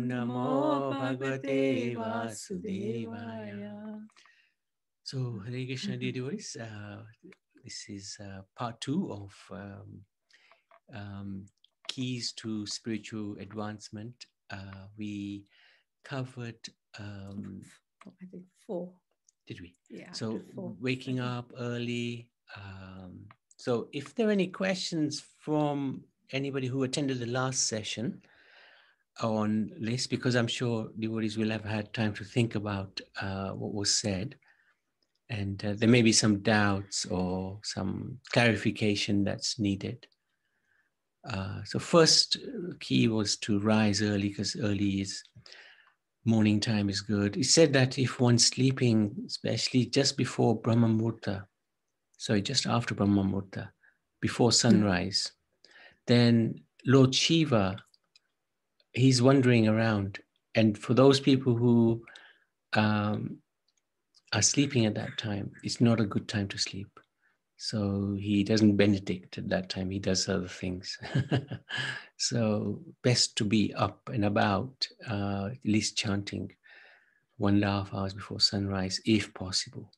Namo Bhagavate Vasudevaya. So, Hare Krishna, dear devotees, this is part 2 of Keys to Spiritual Advancement. We covered, I think 4. Did we? Yeah. So, 4. waking up early. So, if there are any questions from anybody who attended the last session on this, because I'm sure devotees will have had time to think about what was said, and there may be some doubts or some clarification that's needed. So first key was to rise early, because early is morning time is good. It said that if one's sleeping, especially just before Brahma Muhurta, sorry, just after Brahma Muhurta, before sunrise, then Lord Shiva, he's wandering around. And for those people who are sleeping at that time, it's not a good time to sleep. So he doesn't benedict at that time. He does other things. So best to be up and about, at least chanting 1.5 hours before sunrise, if possible.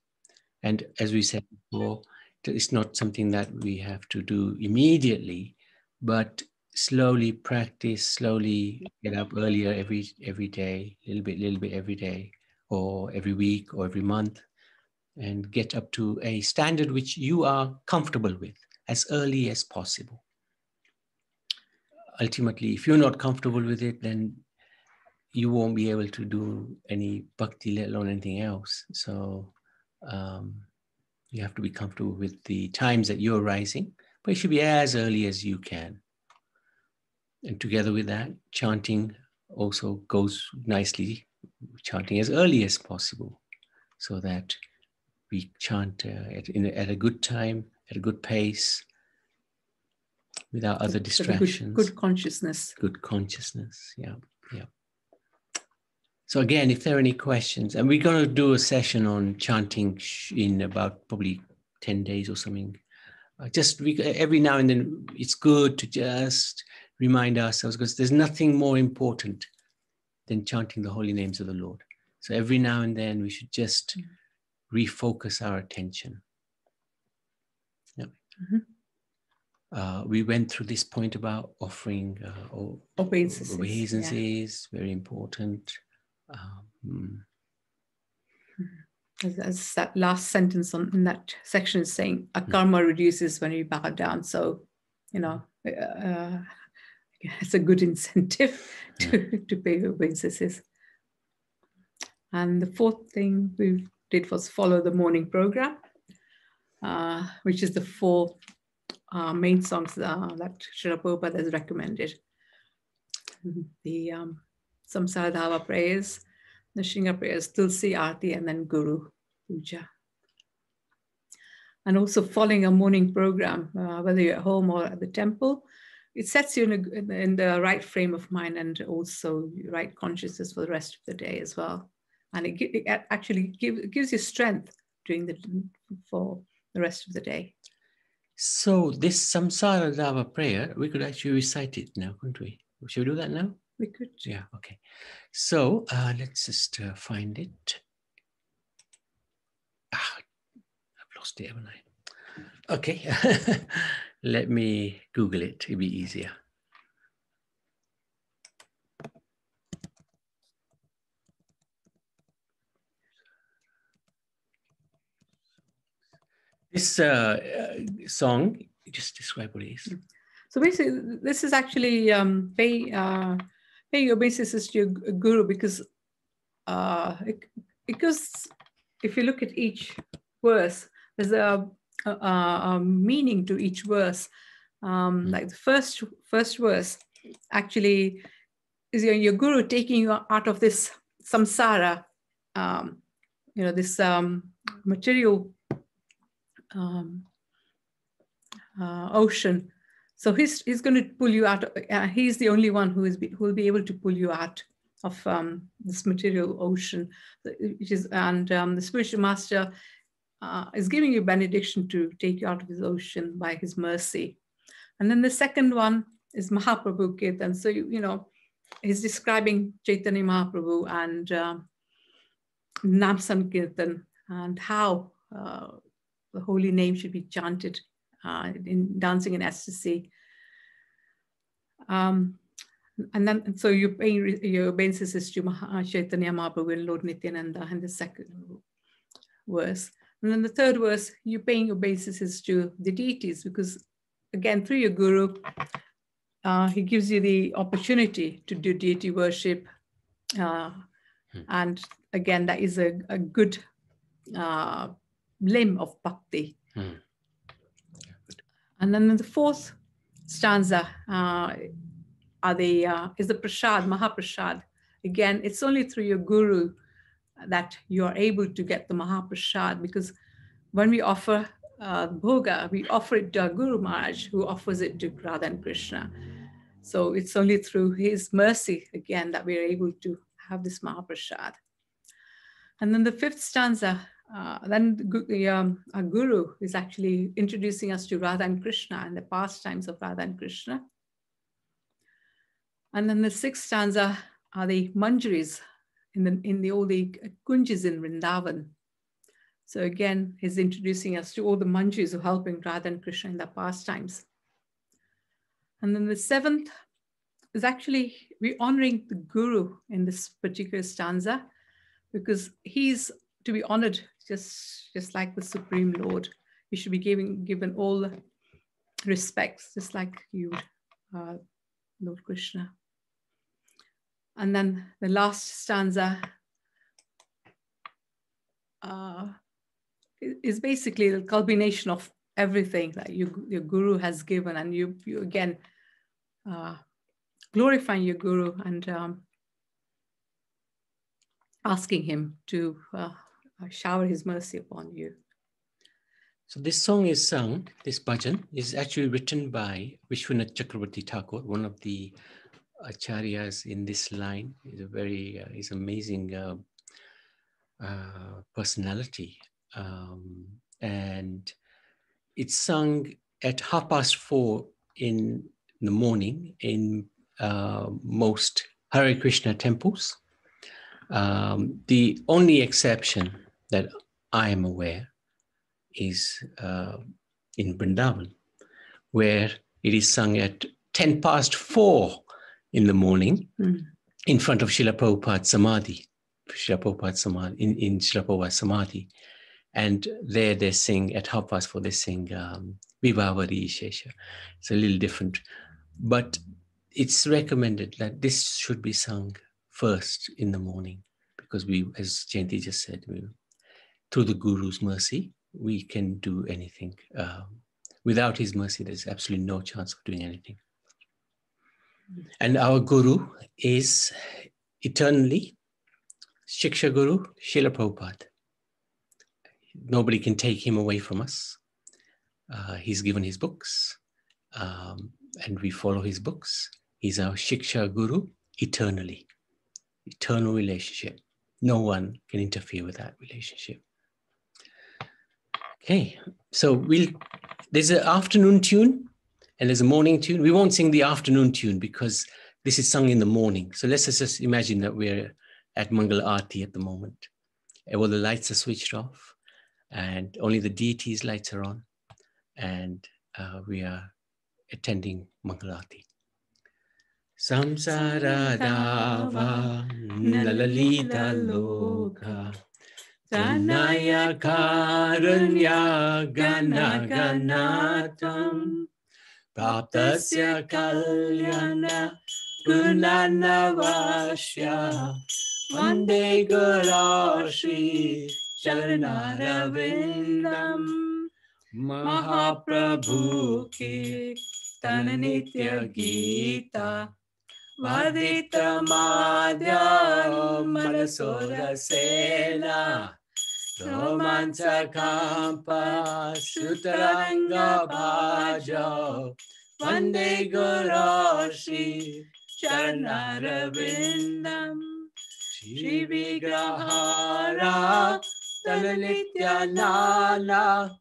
And as we said before, it's not something that we have to do immediately, but slowly practice, slowly get up earlier every day, little bit every day, or every week or every month, and get up to a standard which you are comfortable with as early as possible. Ultimately, if you're not comfortable with it, then you won't be able to do any bhakti, let alone anything else. So you have to be comfortable with the times that you're rising, but it should be as early as you can. And together with that, chanting also goes nicely, chanting as early as possible, so that we chant at a good time, at a good pace, without other distractions. Good consciousness. Good consciousness, yeah. So again, if there are any questions, and we're going to do a session on chanting in about probably 10 days or something. Every now and then, it's good to just remind ourselves, because there's nothing more important than chanting the holy names of the Lord. So every now and then, we should just refocus our attention. Yeah. We went through this point about offering obeisances, very important. As that last sentence in that section is saying, a karma reduces when you bow down. So, it's a good incentive to pay obeisances. And the 4th thing we did was follow the morning program, which is the 4 main songs that Srila Prabhupada has recommended. The Samsara Dhava prayers, the Shinga prayers, Tulsi Aarti, and then Guru Puja. And also following a morning program, whether you're at home or at the temple, it sets you in the right frame of mind, and also right consciousness for the rest of the day as well. And it actually gives you strength for the rest of the day. So this Samsara Dhava prayer, we could actually recite it now, couldn't we? Should we do that now? We could. Yeah, okay. So let's just find it. I've lost it, haven't I? Okay. Let me Google it. It'll be easier. This song, just describe what it is. So basically, this is actually paying obeisances to your guru, because if you look at each verse, there's a meaning to each verse. Like the first verse actually is your guru taking you out of this samsara, this material ocean. So he's going to pull you out. He's the only one who will be able to pull you out of this material ocean, the spiritual master is giving you benediction to take you out of his ocean by his mercy. And then the second one is Mahaprabhu Kirtan. So he's describing Chaitanya Mahaprabhu and Nam Sankirtan and how the holy name should be chanted in dancing in ecstasy. And then, so you're paying your obeisances to Chaitanya Mahaprabhu and Lord Nityananda in the second verse. And then the third verse, you're paying obeisances to the deities, because again, through your guru, he gives you the opportunity to do deity worship. And again, that is a good limb of bhakti. And then in the fourth stanza is the prasad, Mahaprasad. Again, it's only through your guru that you are able to get the Mahaprasad, because when we offer bhoga, we offer it to our Guru Maharaj, who offers it to Radha and Krishna. So it's only through his mercy, again, that we are able to have this Mahaprasad. And then the fifth stanza, our Guru is actually introducing us to Radha and Krishna and the pastimes of Radha and Krishna. And then the sixth stanza are the manjaris in all the kunjas in Vrindavan. So again, he's introducing us to all the manjaris who are helping Radha and Krishna in their pastimes. And then the seventh is actually, we're honoring the Guru in this particular stanza, because he's to be honored just like the Supreme Lord. He should be given all the respects, just like you, Lord Krishna. And then the last stanza is basically the culmination of everything that your Guru has given, and you again glorifying your Guru and asking him to shower his mercy upon you. So this song is sung, this bhajan is actually written by Vishwanath Chakravarti Thakur, one of the acharyas in this line. He's a very he's amazing personality, and it's sung at 4:30 in the morning in most Hare Krishna temples. The only exception that I am aware is in Vrindavan, where it is sung at 4:10 in the morning in front of Srila Prabhupada's Samadhi, in Srila Prabhupada's Samadhi. And there they sing at 4:30, they sing Vivavari Shesha. It's a little different, but it's recommended that this should be sung first in the morning, because we, as Jayanti just said, through the Guru's mercy, we can do anything. Without his mercy, there's absolutely no chance of doing anything. And our Guru is eternally Shiksha Guru, Srila Prabhupada. Nobody can take him away from us. He's given his books, and we follow his books. He's our Shiksha Guru eternally. Eternal relationship. No one can interfere with that relationship. Okay, so there's an afternoon tune and there's a morning tune. We won't sing the afternoon tune because this is sung in the morning. So let's just imagine that we're at Mangal Aarti at the moment. All the lights are switched off and only the deities' lights are on, and we are attending Mangal Aarti. Samsara dava nalalita loka Janaya karunya gana ganatam Praptasya kalyana gunana vasya Vande Guru Shri Charanarvindam Mahaprabhu ki Tananitya Gita Vadita Madhya Manasora Sena Romansa Kampa Sutaranga Bhaja Vande Guru Shri Charanarvindam Shri Vigrahara Talalitya Nana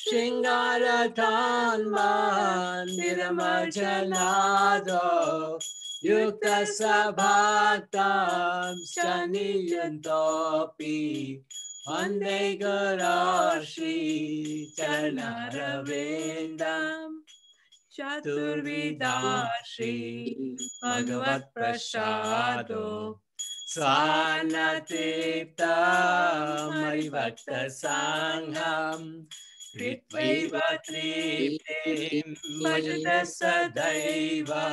Shingara Tanman Niramarjanado Yukta Sabhatam Shaniyuntopi Vande Guru Shri Charanaravindam Chaturvidha Shri Bhagavat Prasado Svanatipta Marivakta Sangham Kritvaiva Triptim Bhajata Sadaiva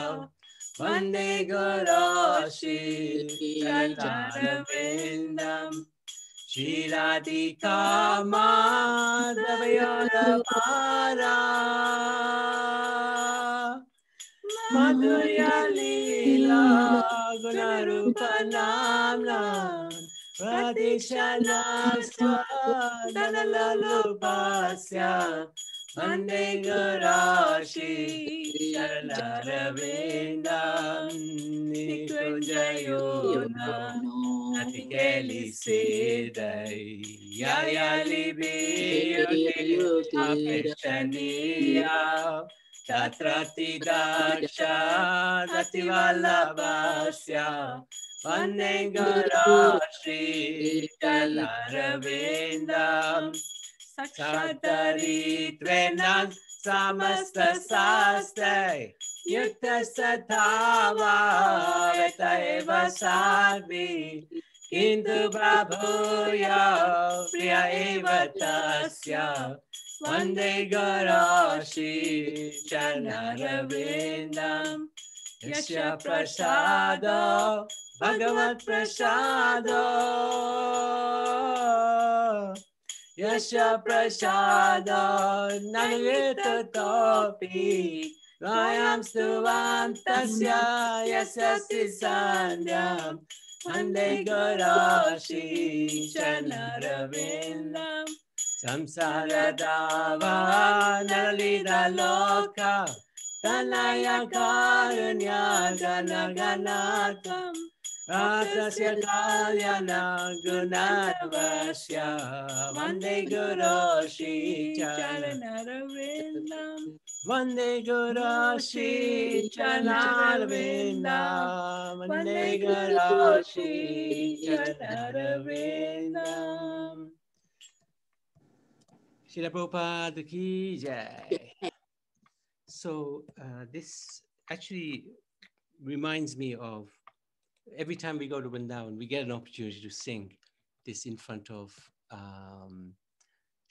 Vande Guru Shri Charanaravindam Shri Radhika Madhavayora Para Madhurya Leela Gunarupa Namna Pradeshana Swadanalalupasya Vande Gurashi Sharanaravindam Nikunjayona Natikeli Sedai Yayali Biyoti Apeshaniya Tatrati Daksha Dativallabhasya Vande Gurashi Chalaravindam Sakshataritvenan Samasta Sastai Yukta Sattva Vetaeva Sadvi Kintu Prabhuya Priya Eva Tasya Vande Gurashi Chanaravindam Yasya Prasado Bhagavat Prasado Yasya Prasado Nagita Topi Vayam Stuvam Tasya Yasya Sandhyam Vande Gurashi Chanaravindam Samsara Dava Nalida Loka Tanaya Karunya Gana Ganatam Ratasya Kalyana Gunadvasya Vande Guru Shri Charanaravindam Vande Guru Shri Charanaravindam Vande Guru Shri Charanaravindam Srila Prabhupada ki jai. So this actually reminds me of every time we go to Vrindavan, we get an opportunity to sing this in front of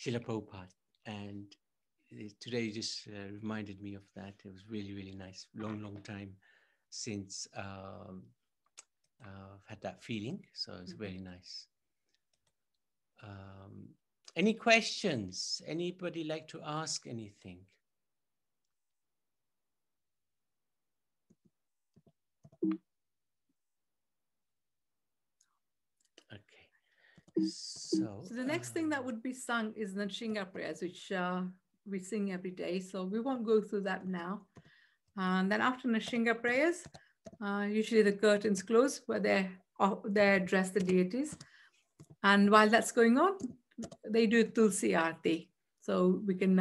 Srila Prabhupada. And today just reminded me of that. It was really, really nice. Long, long time since I've had that feeling. So it's very nice. Any questions? Anybody like to ask anything? Okay. So the next thing that would be sung is the Shinga prayers, which we sing every day. So we won't go through that now. And then after the Shinga prayers, usually the curtains close where they address the deities. And while that's going on, they do Tulsi Aarti. So we can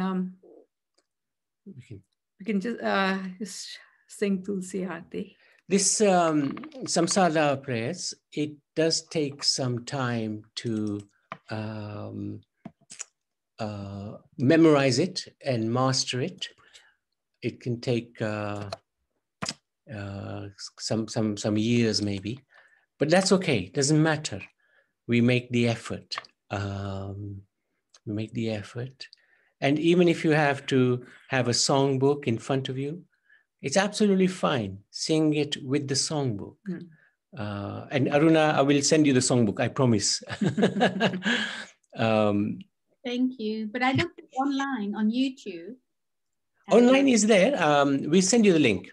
just sing Tulsi Aarti. This samsara prayers, it does take some time to memorize it and master it. It can take some years maybe, but that's okay. It doesn't matter. We make the effort. And even if you have to have a songbook in front of you, it's absolutely fine. Sing it with the songbook. And Aruna, I will send you the songbook, I promise. Thank you. But I looked online on YouTube. Online is there. We send you the link.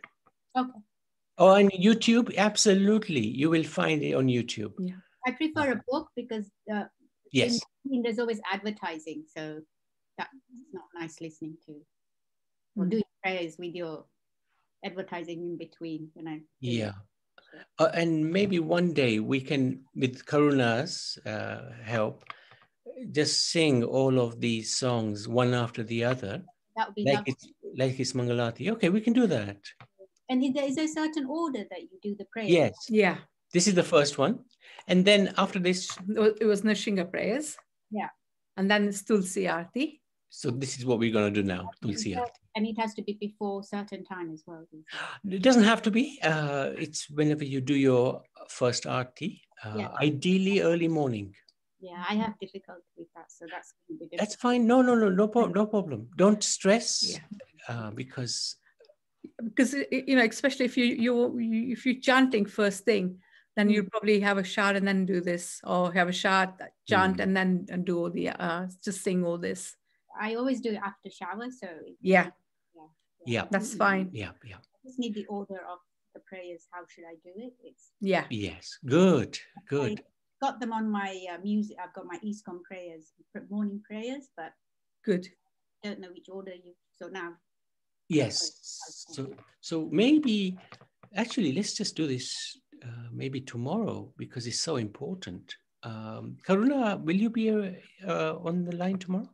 Okay. On YouTube, absolutely. You will find it on YouTube. Yeah. I prefer a book because yes, there's always advertising. So that's not nice listening to. Or doing prayers with your advertising in between. Yeah. And maybe one day we can, with Karuna's help, just sing all of these songs one after the other. That would be like it's Mangalati. Okay, we can do that. And is there a certain order that you do the prayer? Yes. Yeah. This is the first one. And then after this, It was Nrsimha prayers. Yeah. And then it's Tulsi Aarti. so this is what we're going to do now, Tulsi Aarti. And it has to be before certain time as well. It doesn't have to be. It's whenever you do your first Aarti, Yeah. ideally early morning. Yeah, I have difficulty with that, so that's going to be That's difficult. fine. No problem. Don't stress, because especially if you're chanting first thing, then Mm. you'll probably have a shower and then do this, or have a shower, chant, and then do all the just sing all this. I always do it after shower, so Yeah, yeah, that's fine. yeah. I just need the order of the prayers. How should I do it? Yeah. Yes, good. I got them on my music. I've got my ISKCON prayers, morning prayers, but Good. I don't know which order you. So now. Yes. So maybe, actually, let's just do this maybe tomorrow, because it's so important. Karuna, will you be on the line tomorrow?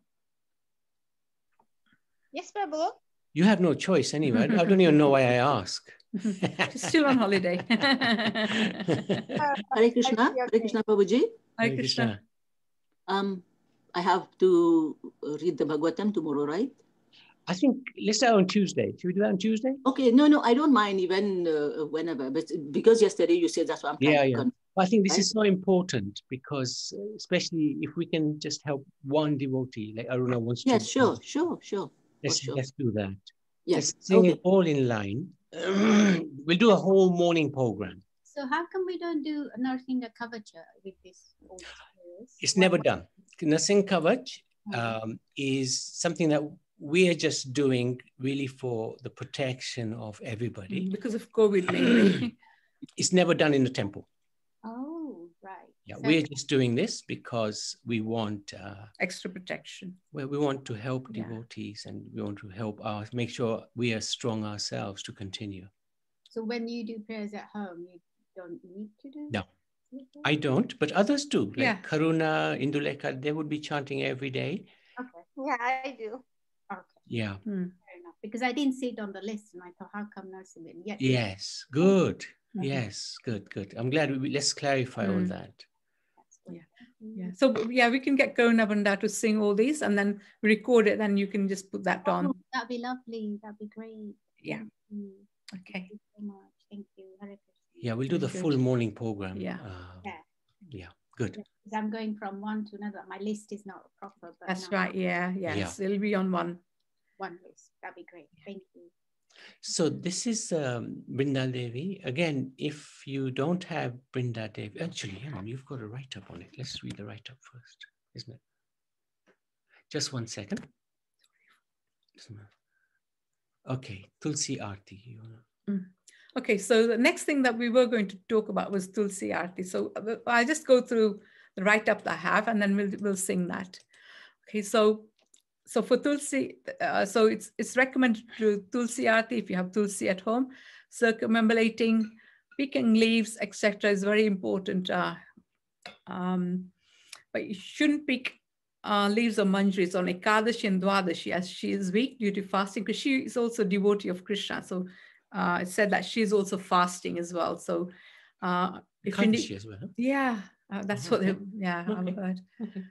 Yes, Prabhu. You have no choice anyway. I don't even know why I ask. She's still on holiday. Hare Krishna, Prabhuji. Hare Krishna. I have to read the Bhagavatam tomorrow, right? I think let's do it on Tuesday. Should we do that on Tuesday? Okay, no, I don't mind even whenever, but because yesterday you said that's what I'm trying to confirm. I think this Right? is so important, because especially if we can just help one devotee, like Aruna wants to. Yes, sure. Let's do that. Yes, Let's sing it all in line. We'll do a whole morning program. So how come we don't do Nrsimha Kavacha with this? It's never done. Nrsimha Kavach is something that we are just doing really for the protection of everybody. Because of COVID mainly. It's never done in the temple. Oh, right. Yeah, So we're just doing this because we want extra protection. Well, we want to help devotees, and we want to help make sure we are strong ourselves to continue. So when you do prayers at home, you don't need to do? No, I don't, but others do. Like Yeah. Karuna, Indulekha, they would be chanting every day. Okay. Yeah, I do. Okay. Yeah. Fair enough. Because I didn't see it on the list, and I thought, how come Nrsimha? Yet Yes. Good. Yes. Good. I'm glad let's clarify all that. Yeah. So we can get Karuna Banda to sing all these and then record it. Then you can just put that on. That'd be lovely. That'd be great. Yeah. Okay. Thank you so much. Thank you. Hare Krishna. Yeah, we'll do the full morning program. Yeah. Good. Because I'm going from one to another. My list is not proper. But That's right. Yes. It'll be on one list. That'd be great. Thank you. So this is Brinda Devi. Again, if you don't have Brinda Devi, actually, hang on, you've got a write-up on it. Let's read the write-up first, isn't it? Just 1 second. Okay, Tulsi Aarti. Okay, so the next thing that we were going to talk about was Tulsi Aarti. So I'll just go through the write-up that I have, and then we'll sing that. Okay, so for Tulsi, so it's recommended to Tulsi Aarti if you have Tulsi at home. Circumambulating, picking leaves, etc. is very important. But you shouldn't pick leaves or manjaris on Ekadashi and Dwadashi, as she is weak due to fasting, because she is also a devotee of Krishna. So it said that she's also fasting as well. So if Ekadashi as well. Huh? That's what I've heard. Okay.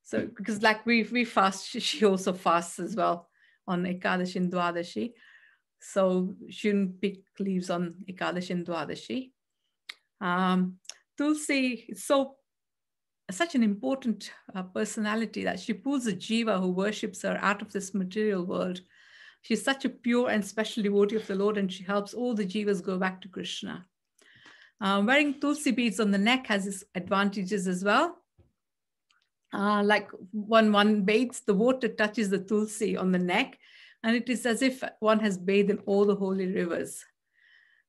So because like we fast, she also fasts as well on Ekadashi and Dwadashi. So shouldn't pick leaves on Ekadashi and Dwadashi. Tulsi is such an important personality that she pulls a jiva who worships her out of this material world. She's such a pure and special devotee of the Lord, and she helps all the jivas go back to Krishna. Wearing Tulsi beads on the neck has its advantages as well. Like when one bathes, the water touches the Tulsi on the neck, and it is as if one has bathed in all the holy rivers.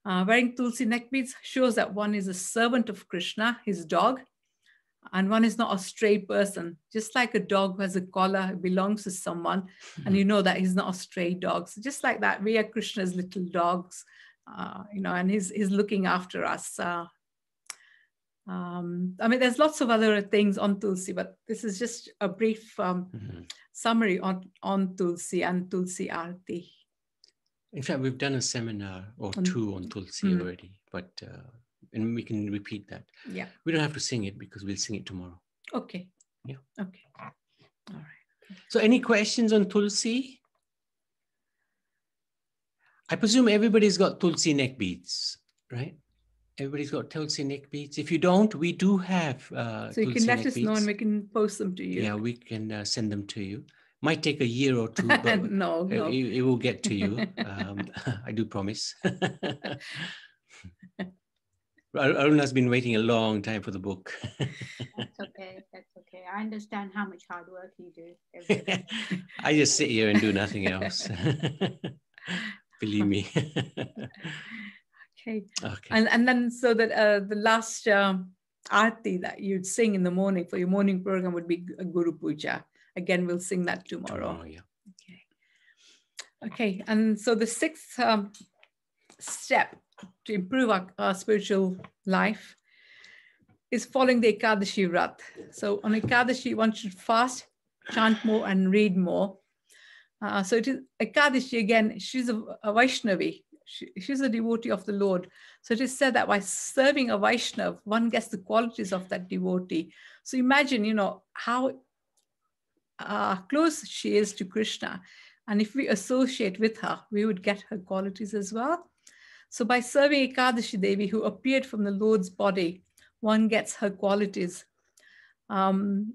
Wearing Tulsi neck beads shows that one is a servant of Krishna, his dog, and one is not a stray person. Just like a dog who has a collar, belongs to someone, and you know that he's not a stray dog. So just like that, we are Krishna's little dogs, and he's looking after us. I mean, there's lots of other things on Tulsi, but this is just a brief summary on Tulsi and Tulsi Aarti. In fact, we've done a seminar or two on Tulsi already, but and we can repeat that. Yeah. We don't have to sing it because we'll sing it tomorrow. Okay. Yeah. Okay. All right. So any questions on Tulsi? I presume everybody's got Tulsi neck beads, right? Everybody's got Tulsi neck beads. If you don't, we do have So you can Tulsi let neck us know beads. and we can post them to you. Yeah, we can send them to you. Might take a year or two, but no. it will get to you. I do promise. Aruna's been waiting a long time for the book. That's okay. That's okay. I understand how much hard work you do every day. I just sit here and do nothing else. Believe me. Okay. Okay. And then so that the last aarti that you'd sing in the morning for your morning program would be a Guru Puja. Again, we'll sing that tomorrow. Yeah. Okay. Okay. And so the sixth step to improve our spiritual life is following the Ekadashi Vrat. So on Ekadashi, one should fast, chant more, and read more. So it is Ekadashi again. She's a Vaishnavi. She's a devotee of the Lord. So it is said that by serving a Vaishnav, one gets the qualities of that devotee. So imagine, how close she is to Krishna. And if we associate with her, we would get her qualities as well. So by serving Ekadashi Devi, who appeared from the Lord's body, one gets her qualities. Ekadashi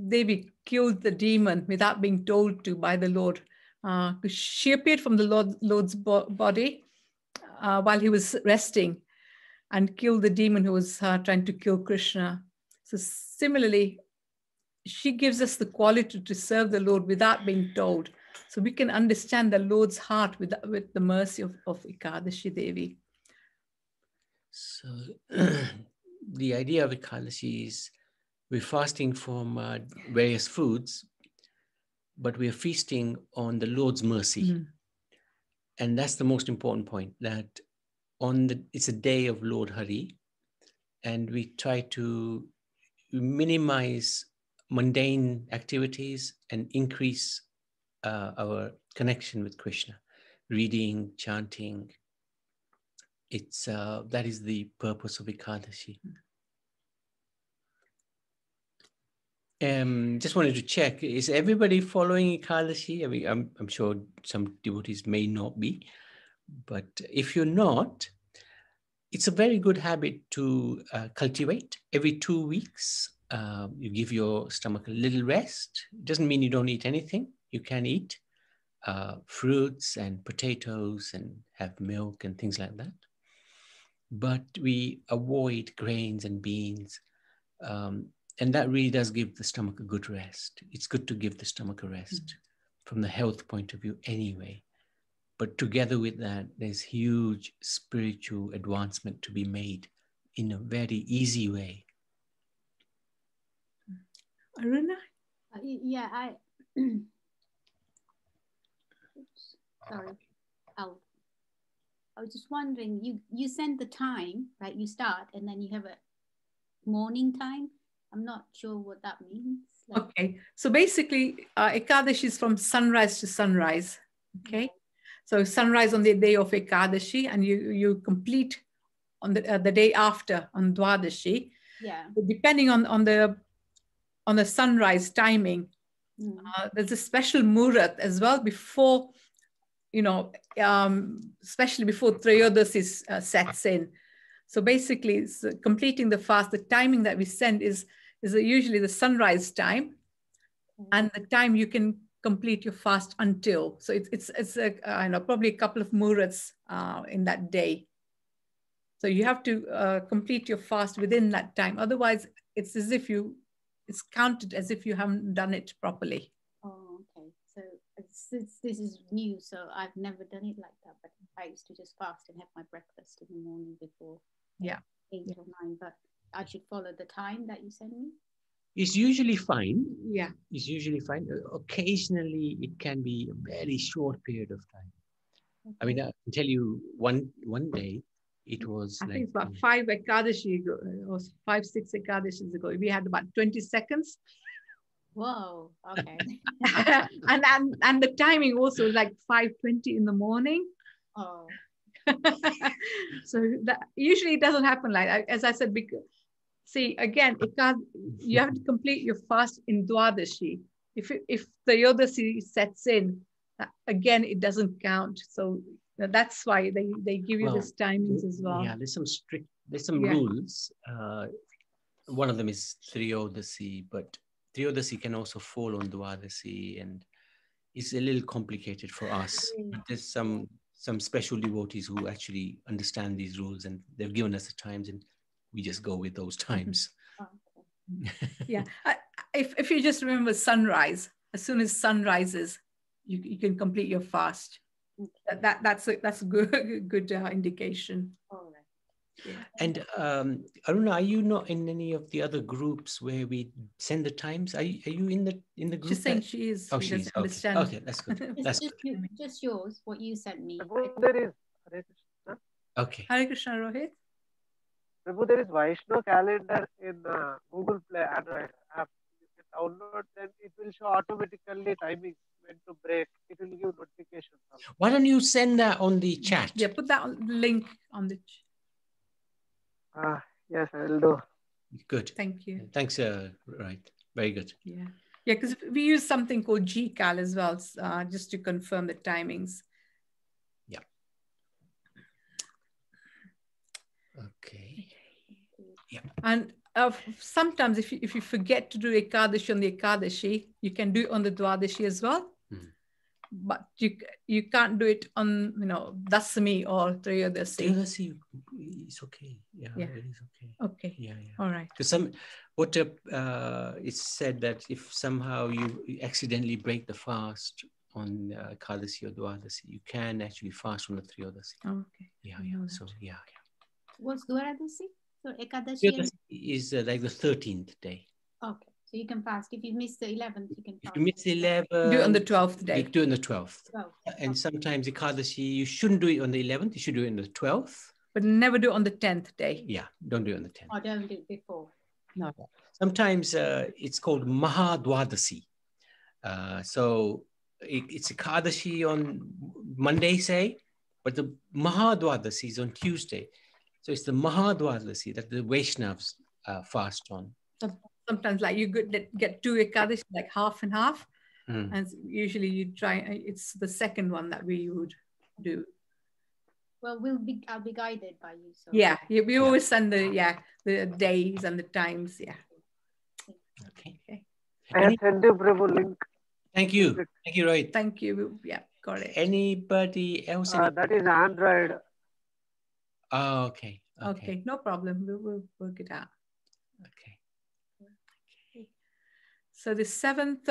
Devi killed the demon without being told to by the Lord. She appeared from the Lord's body while he was resting and killed the demon who was trying to kill Krishna. So similarly, she gives us the quality to serve the Lord without being told. So we can understand the Lord's heart with the mercy of Ekadashi Devi. So the idea of Ekadashi is we're fasting from various foods, but we're feasting on the Lord's mercy. And that's the most important point, that it's a day of Lord Hari, and we try to minimize mundane activities and increase our connection with Krishna, reading, chanting. That is the purpose of Ekadashi. Just wanted to check, is everybody following Ekadashi? I mean, I'm sure some devotees may not be, but if you're not, it's a very good habit to cultivate. Every 2 weeks, you give your stomach a little rest. It doesn't mean you don't eat anything. You can eat fruits and potatoes and have milk and things like that. But we avoid grains and beans. And that really does give the stomach a good rest. It's good to give the stomach a rest from the health point of view anyway. But together with that, there's huge spiritual advancement to be made in a very easy way. Aruna? Yeah, sorry. I was just wondering, you send the time, right? You start and then you have a morning time. I'm not sure what that means. Okay, so basically Ekadashi is from sunrise to sunrise. Okay, so sunrise on the day of Ekadashi, and you complete on the day after on Dwadashi. Yeah. Depending on the sunrise timing, there's a special murat as well before, especially before Trayodasi sets in. So basically, completing the fast, the timing that we send is usually the sunrise time, and the time you can complete your fast until. So it's probably a couple of murats in that day. So you have to complete your fast within that time. Otherwise, it's counted as if you haven't done it properly. Oh, okay. So this is new, so I've never done it like that. But I used to just fast and have my breakfast in the morning before 8 or 9. But I should follow the time that you send me? It's usually fine. Yeah. It's usually fine. Occasionally, it can be a very short period of time. Okay. I mean, I can tell you one day, it was I think it's about 5 Ekadashi ago, or 5, 6 Ekadashis ago. We had about 20 seconds. Whoa, okay. and the timing also like 5:20 in the morning. Oh. So that usually it doesn't happen like that. As I said, because see again, you have to complete your fast in Dwadashi. If the Yodasi sets in, again it doesn't count. So that's why they give you this timings as well. Yeah, there's some rules. One of them is Triyodasi, but Triyodasi can also fall on Dwadasi, and it's a little complicated for us. But there's some special devotees who actually understand these rules, and they've given us the times, and we just go with those times. Yeah, if you just remember sunrise, as soon as sun rises, you can complete your fast. That's a good indication. All right. Yeah. And Aruna, are you not in any of the other groups where we send the times? Are you in the group? She's saying she is. Oh, she is. Understand. Okay, that's good. That's good. Just yours, what you sent me. There is Hare Krishna. Okay. Hare Krishna, Rohit. Prabhu, there is Vaishnav calendar in Google Play Android app. You can download, then it will show automatically timing when to break. It will give notifications. Why don't you send that on the chat? Yeah, put that link on the chat. Yes, I will do. Good. Thank you. Thanks, right. Very good. Yeah. Yeah, because we use something called GCal as well, just to confirm the timings. Yeah. Okay. Yeah. And sometimes if you forget to do Ekadashi on the Ekadashi, you can do it on the Dwadashi as well. But you can't do it on, Dasami or Triyodasi. Triyodasi is okay. Yeah, it is okay. Okay. Yeah. All right. Because it's said that if somehow you accidentally break the fast on Ekadasi or Dwadasi, you can actually fast on the Triyodasi. Oh, okay. Yeah. So yeah. What's Dwadasi? So Ekadashi is like the 13th day. Okay. So you can fast. If you miss the 11th, you can fast. If you miss the 11th, do it on the 12th day. You do it on the 12th. And sometimes Ekadashi, you shouldn't do it on the 11th. You should do it on the 12th. But never do it on the 10th day. Yeah, don't do it on the 10th. Or don't do it before. No. Sometimes it's called Mahadwadasi. So it's Ekadashi on Monday, say, but the Mahadwadasi is on Tuesday. So it's the Mahadwadasi that the Vaishnavas fast on. Sometimes like you get two Ekadashi, like half and half. And usually you try, it's the second one that we would do. Well, I'll be guided by you. So. Yeah, we always send the days and the times. Yeah. Okay. I have sent you Prabhu link. Thank you. Thank you, Rohit. Thank you. Yeah, got it. Anybody else? That is Android. Oh, okay. Okay, no problem. We'll work it out. Okay. So the seventh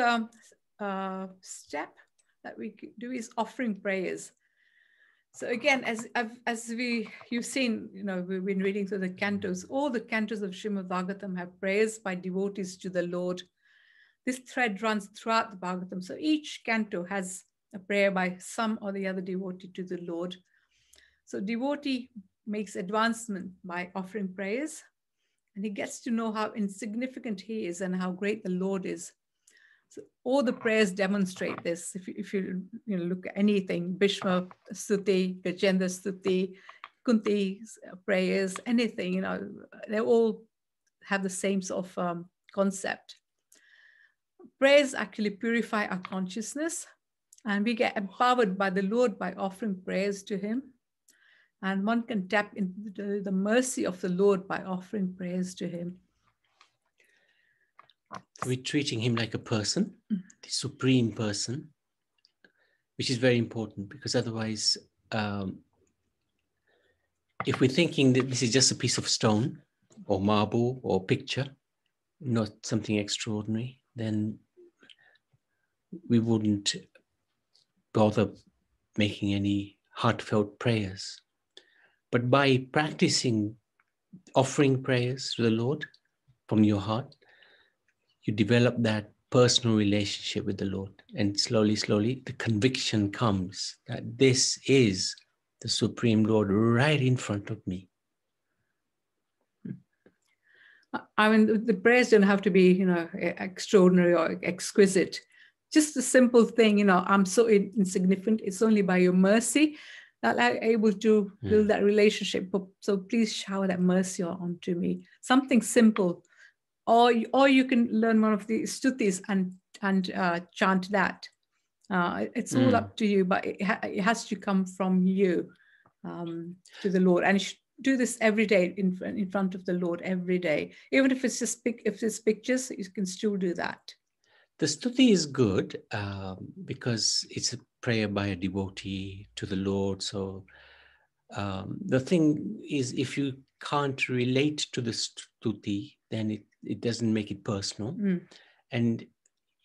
step that we do is offering prayers. So again, as you've seen, we've been reading through the cantos. All the cantos of Srimad Bhagavatam have prayers by devotees to the Lord. This thread runs throughout the Bhagavatam. So each canto has a prayer by some or the other devotee to the Lord. So devotee makes advancement by offering prayers, and he gets to know how insignificant he is and how great the Lord is. So all the prayers demonstrate this. If you look at anything, Bhishma Stuti, Gajendra Stuti, Kunti's prayers, anything, they all have the same sort of concept. Prayers actually purify our consciousness, and we get empowered by the Lord by offering prayers to him. And one can tap into the mercy of the Lord by offering prayers to him. We're treating him like a person, the supreme person, which is very important, because otherwise, if we're thinking that this is just a piece of stone or marble or picture, not something extraordinary, then we wouldn't bother making any heartfelt prayers. But by practicing offering prayers to the Lord from your heart, you develop that personal relationship with the Lord. And slowly, the conviction comes that this is the Supreme Lord right in front of me. I mean, the prayers don't have to be, you know, extraordinary or exquisite. Just a simple thing, you know, I'm so insignificant. It's only by your mercy that I'm able to build that relationship. So please shower that mercy onto me. Something simple. Or you can learn one of the stutis and chant that. It's all up to you, but it has to come from you to the Lord. And you should do this every day in front of the Lord every day. Even if it's just if it's pictures, you can still do that. The stuti is good because it's a prayer by a devotee to the Lord. So the thing is, if you can't relate to the stuti, then it doesn't make it personal. And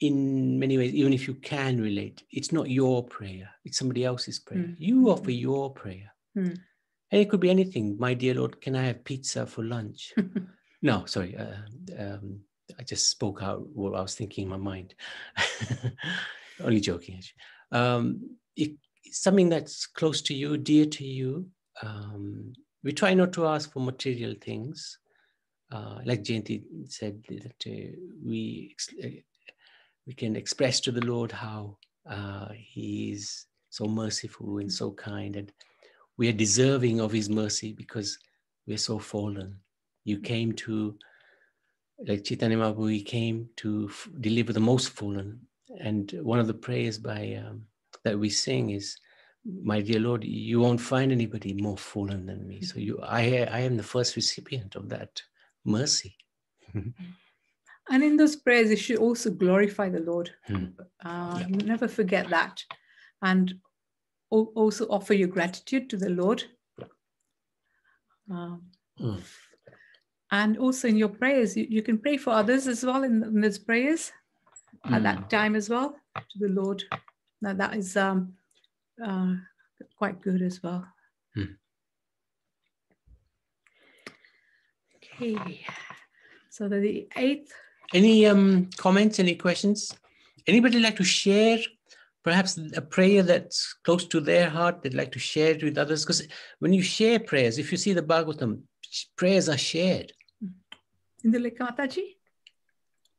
in many ways, even if you can relate, it's not your prayer, it's somebody else's prayer. You offer your prayer. And it could be anything. My dear Lord, can I have pizza for lunch? No, sorry. I just spoke out what I was thinking in my mind. Only joking, actually. It's something that's close to you, dear to you. We try not to ask for material things. Like Jayanti said, that we can express to the Lord how He is so merciful and so kind, and we are deserving of His mercy because we're so fallen. You came to, like Chaitanya Mahaprabhu, He came to deliver the most fallen. And one of the prayers that we sing is, my dear Lord, you won't find anybody more fallen than me. So I am the first recipient of that mercy. And in those prayers, you should also glorify the Lord. Never forget that. And also offer your gratitude to the Lord. And also in your prayers, you can pray for others as well in those prayers at that time as well to the Lord. Now that is quite good as well. Okay, so the 8th. Any comments, any questions? Anybody like to share perhaps a prayer that's close to their heart, they'd like to share it with others? Because when you share prayers, if you see the Bhagavatam, prayers are shared. Indulekha Mataji?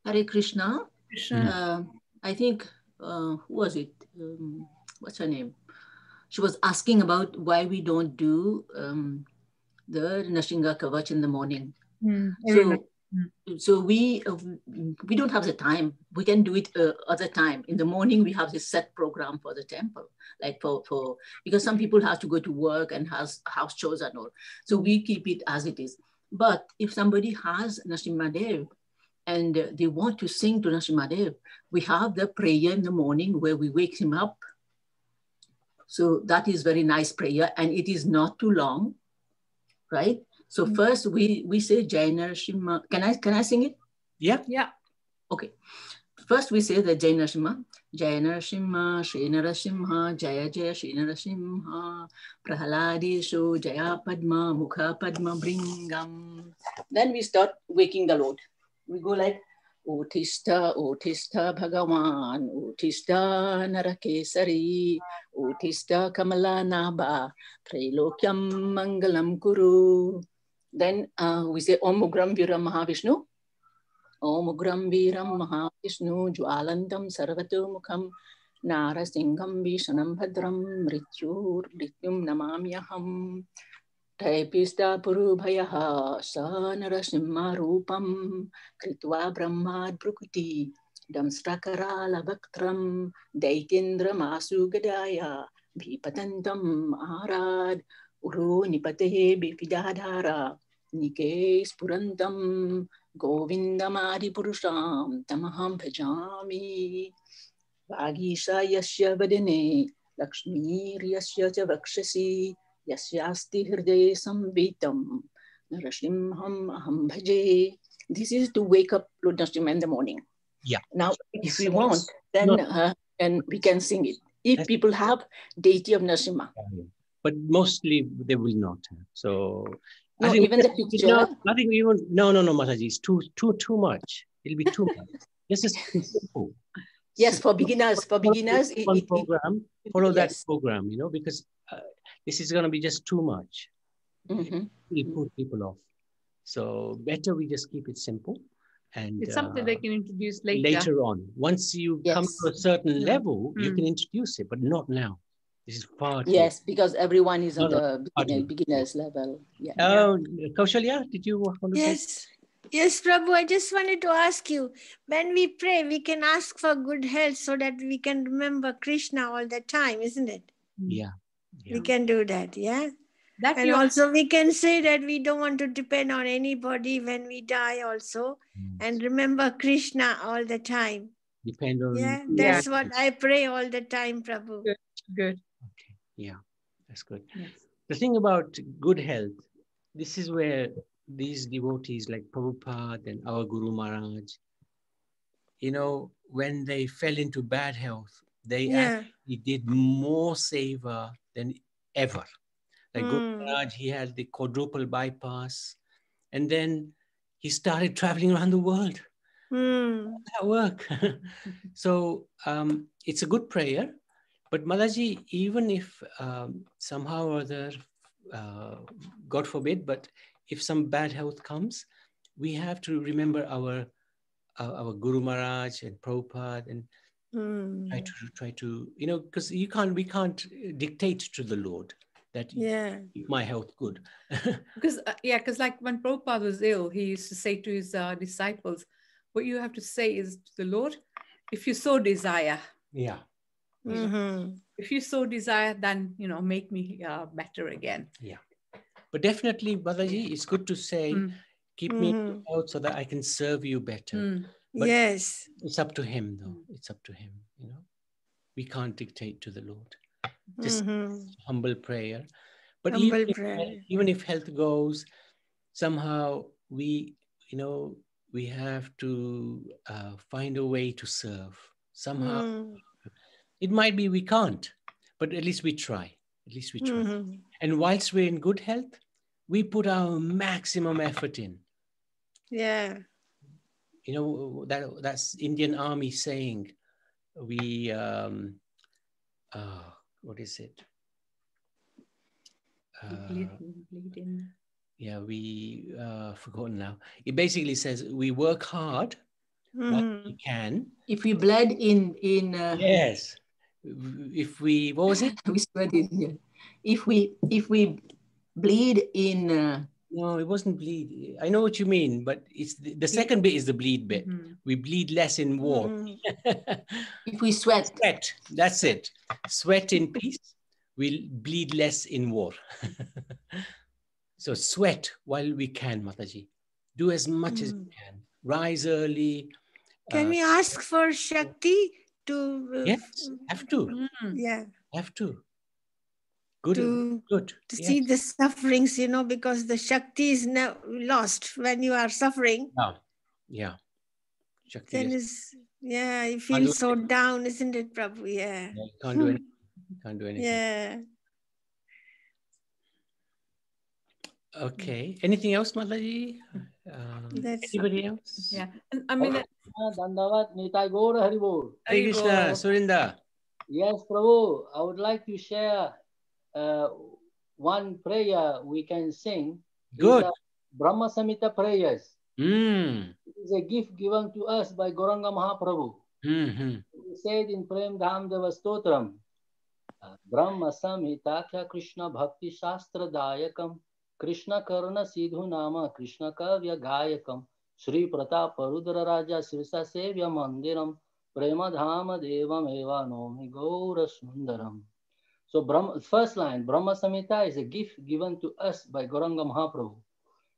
Hare Krishna. Krishna. I think, who was it? What's her name? She was asking about why we don't do the Nashinga Kavach in the morning. So we don't have the time. We can do it other time. In the morning, we have this set program for the temple, like for because some people have to go to work and has house chores and all. So we keep it as it is. But if somebody has Nrsimhadev and they want to sing to Nrsimhadev, we have the prayer in the morning where we wake him up. So that is very nice prayer, and it is not too long, right? So first we say Jai Narasimha. Can I sing it? Yeah. Okay. First we say the Jai Narasimha. Jai Narasimha, Shri Narasimha, Jaya Jaya Shri Narasimha, Prahaladesho, Jaya Padma, Mukha Padma Bringam. Then we start waking the Lord. We go like, Utista, Utista Bhagavan, Utista Narakesari, Utista Kamala Naba, Trilokyam Mangalam Kuru. Then we say Om Ugram Viram Mahavishnu. Om Ugram Viram Mahavishnu Jwalantam Sarvatu Mukham Narasingham Vishanam Bhadram Mrityum Namamyaham Taipista Purubhayaha Sa Narasimha Rupam Kritva Brahmad Brukuti Damstrakarala Bhaktram Daitindra Masu Gadaya Bhipatantam Arad Uru Nipatehe Bifidadhara Nike Spurantam Govindamadi Purusham Tamaham Bhajami Vagisha Yasya Vadine Lakshmi Yasya Javakshasi Yasyasti Hridaye Samvitam Narasimham Aham Bhaje. This is to wake up Lord Narasimha in the morning. Yeah. Now, if we want, then and we can sing it. If people have deity of Narasimha. But mostly they will not have. So no, I think even the picture. I think we won't. No, Mataji, it's too much. It'll be too much. This is simple. Yes, for beginners. For beginners, one program. Follow that yes. program, because this is going to be just too much. It will put people off. So better we just keep it simple. And It's something they can introduce later. later on. Once you come to a certain level, you can Mm. introduce it, but not now. This is far too. Yes, because everyone is on No, the beginner's level. Yeah. Kaushalya, did you want to say? Yes. Yes, Prabhu, I just wanted to ask you, when we pray, we can ask for good health so that we can remember Krishna all the time, isn't it? Yeah. We can do that, yeah? That And you also we can say that we don't want to depend on anybody when we die also. And remember Krishna all the time. Depend on. Yeah, that's what I pray all the time, Prabhu. Good. Okay. Yeah, that's good. Yes. The thing about good health, this is where these devotees like Prabhupada and our Guru Maharaj, you know, when they fell into bad health, they actually did more seva than ever. Like Guru Maharaj, he had the quadruple bypass, and then he started traveling around the world. That work. So it's a good prayer, but Mataji, even if somehow or other, God forbid, but if some bad health comes, we have to remember our Guru Maharaj and Prabhupada and try to, you know, because we can't dictate to the Lord that keep my health good. Because like when Prabhupada was ill, he used to say to his disciples, what you have to say is to the Lord, if you so desire. Yeah. If you so desire, then, you know, make me better again. Yeah. But definitely, Balaji, it's good to say, keep me out so that I can serve you better. But yes. It's up to him, though. It's up to him, you know. We can't dictate to the Lord. Just humble prayer. But even if health goes, somehow we, you know, we have to find a way to serve. Somehow, it might be we can't, but at least we try. At least we try. And whilst we're in good health, we put our maximum effort in. Yeah. You know, that's Indian Army saying, we, what is it? Bleeding. Yeah, we forgotten now. It basically says we work hard what we can. If we bled in yes. If we, what was it? We spread it. Yeah. If we bleed in. No, it wasn't bleed. I know what you mean, but it's the second bit is the bleed bit. We bleed less in war. If we sweat. Sweat, that's it. Sweat in peace. We'll bleed less in war. So sweat while we can, Mataji. Do as much as you can. Rise early. Can we ask for Shakti to... yes, have to. Yeah. Have to. Good. To see the sufferings, you know, because the Shakti is now lost when you are suffering. Yeah. Shakti then you feel so down, isn't it, Prabhu? Yeah. Can't do anything. Can't do anything. Yeah. Okay. Anything else, Mataji? Anybody else? Yeah. I mean, Dandavat Nitai Gaur Haribol. Hare Krishna, Surinda. Yes, Prabhu. I would like to share one prayer we can sing. Good. Brahma Samhita prayers. It is a gift given to us by Gauranga Mahaprabhu. He said in Prem Dham Deva Stotram, Brahma Samhita kya Krishna Bhakti Shastra Dayakam, Krishna Karna Sidhu Nama, Krishna Kavya Gayakam, Sri Pratap Parudara Raja Sirsa Sevya Mandiram, Prema Dhama Devam Eva Nomi Gaura Sundaram. So first line, Brahma Samhita is a gift given to us by Gauranga Mahaprabhu.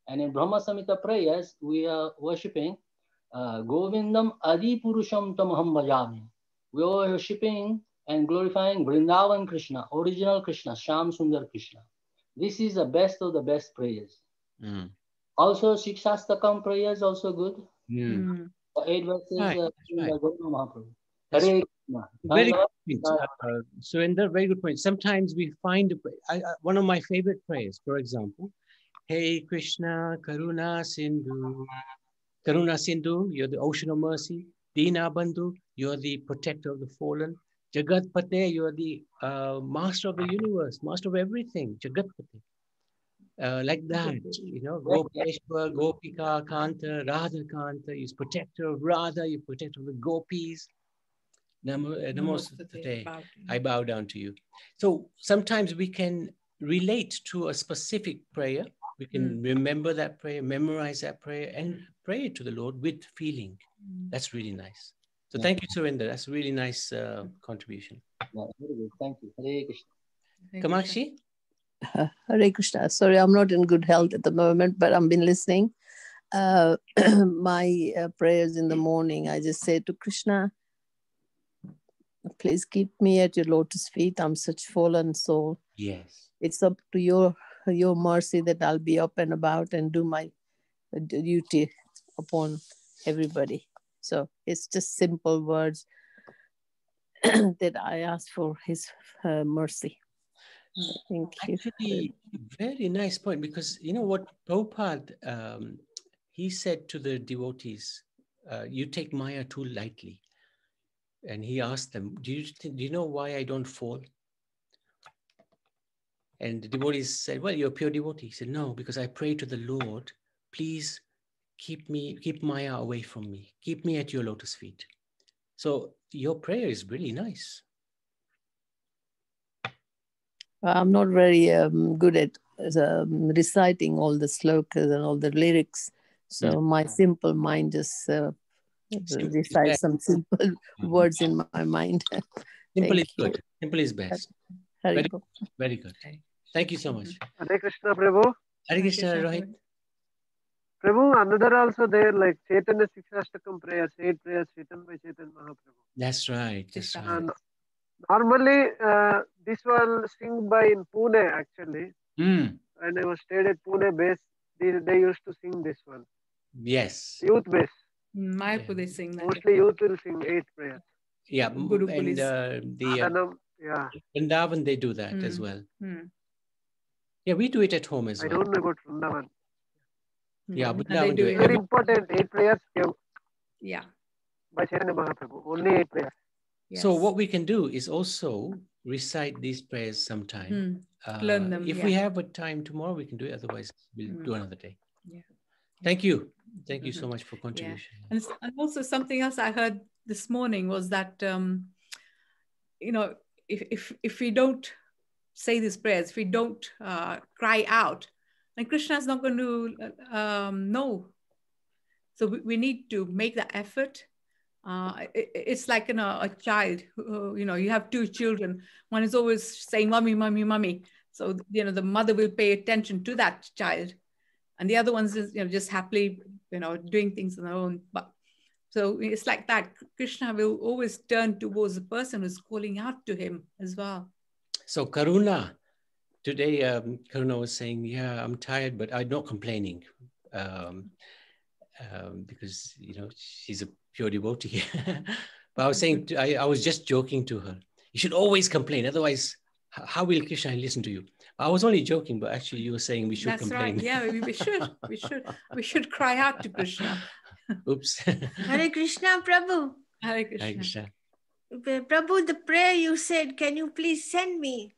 And in Brahma Samhita prayers, we are worshipping Govindam Adi Purusham Tamaham Bhajami. We are worshipping and glorifying Vrindavan Krishna, original Krishna, Sham Sundar Krishna. This is the best of the best prayers. Also, Shikshastakam prayers also good. The 8 verses in the Guru Mahaprabhu. Hare Krishna. Very good point. Surinder, very good point. Sometimes we find one of my favorite prayers, for example, Hey Krishna, Karuna Sindhu. Karuna Sindhu, you're the ocean of mercy. Dina Bandhu, you're the protector of the fallen. Jagat Pate, you're the master of the universe, master of everything. Jagat Pate. like that, you know, Gopeshwar, Gopika, Kanta, Radha Kanta, he's protector of Radha, you protector of the gopis. Namaste, I bow down to you. So sometimes we can relate to a specific prayer. We can remember that prayer, memorize that prayer, and pray it to the Lord with feeling. That's really nice. So thank you, Surinder. That's a really nice contribution. Yeah, very good. Thank you. Hare Krishna. Kamakshi? Hare Krishna. Sorry, I'm not in good health at the moment, but I've been listening. My prayers in the morning, I just say to Krishna, please keep me at your lotus feet. I'm such fallen soul. Yes. It's up to your mercy that I'll be up and about and do my duty upon everybody. So it's just simple words that I ask for his mercy. Thank you. Actually, very nice point, because you know what Prabhupada, he said to the devotees, you take Maya too lightly. And he asked them, do you know why I don't fall? And the devotees said, well, you're a pure devotee. He said, no, because I pray to the Lord, please keep Maya away from me. Keep me at your lotus feet. So your prayer is really nice. I'm not very good at reciting all the slokas and all the lyrics. So my simple mind just recites some simple words in my mind. Simple is good. Simple is best. Very, very good. Thank you so much. Hare Krishna, Prabhu. Hare Krishna, Rohit. Prabhu, another also there, like Chaitanya Sikshastakam prayers, 8 prayers written by Chaitanya Mahaprabhu. That's right. That's right. And normally, this one sing by in Pune actually. When I was stayed at Pune base, they used to sing this one. Yes. Youth base. Mayapur they sing that. Mostly youth will sing 8 prayers. Yeah, and the Vrindavan, they do that as well. Yeah, we do it at home as well. I don't know about Vrindavan. Yeah, Vrindavan do it. Very important, 8 prayers. Yeah. By Chaitanya Mahaprabhu, only 8 prayers. Yes. So what we can do is also recite these prayers sometime. Learn them. If we have a time tomorrow, we can do it. Otherwise, we'll do another day. Yeah. Thank you. Thank you so much for contribution. Yeah. And also something else I heard this morning was that, you know, if we don't say these prayers, if we don't cry out, then Krishna is not going to know. So we need to make the effort. It's like a child. You have 2 children. One is always saying, "Mommy, mommy, mommy." So the mother will pay attention to that child, and the other one's just happily doing things on their own. But so it's like that. Krishna will always turn towards the person who's calling out to him as well. So Karuna, today Karuna was saying, "Yeah, I'm tired, but I'm not complaining." Because she's a pure devotee. But I was saying, I was just joking to her. You should always complain, otherwise, how will Krishna listen to you? I was only joking, but actually, you were saying we should complain. That's right. Yeah, we should cry out to Krishna. Oops. Hare Krishna, Prabhu. Hare Krishna. Hare Krishna. Prabhu, the prayer you said, can you please send me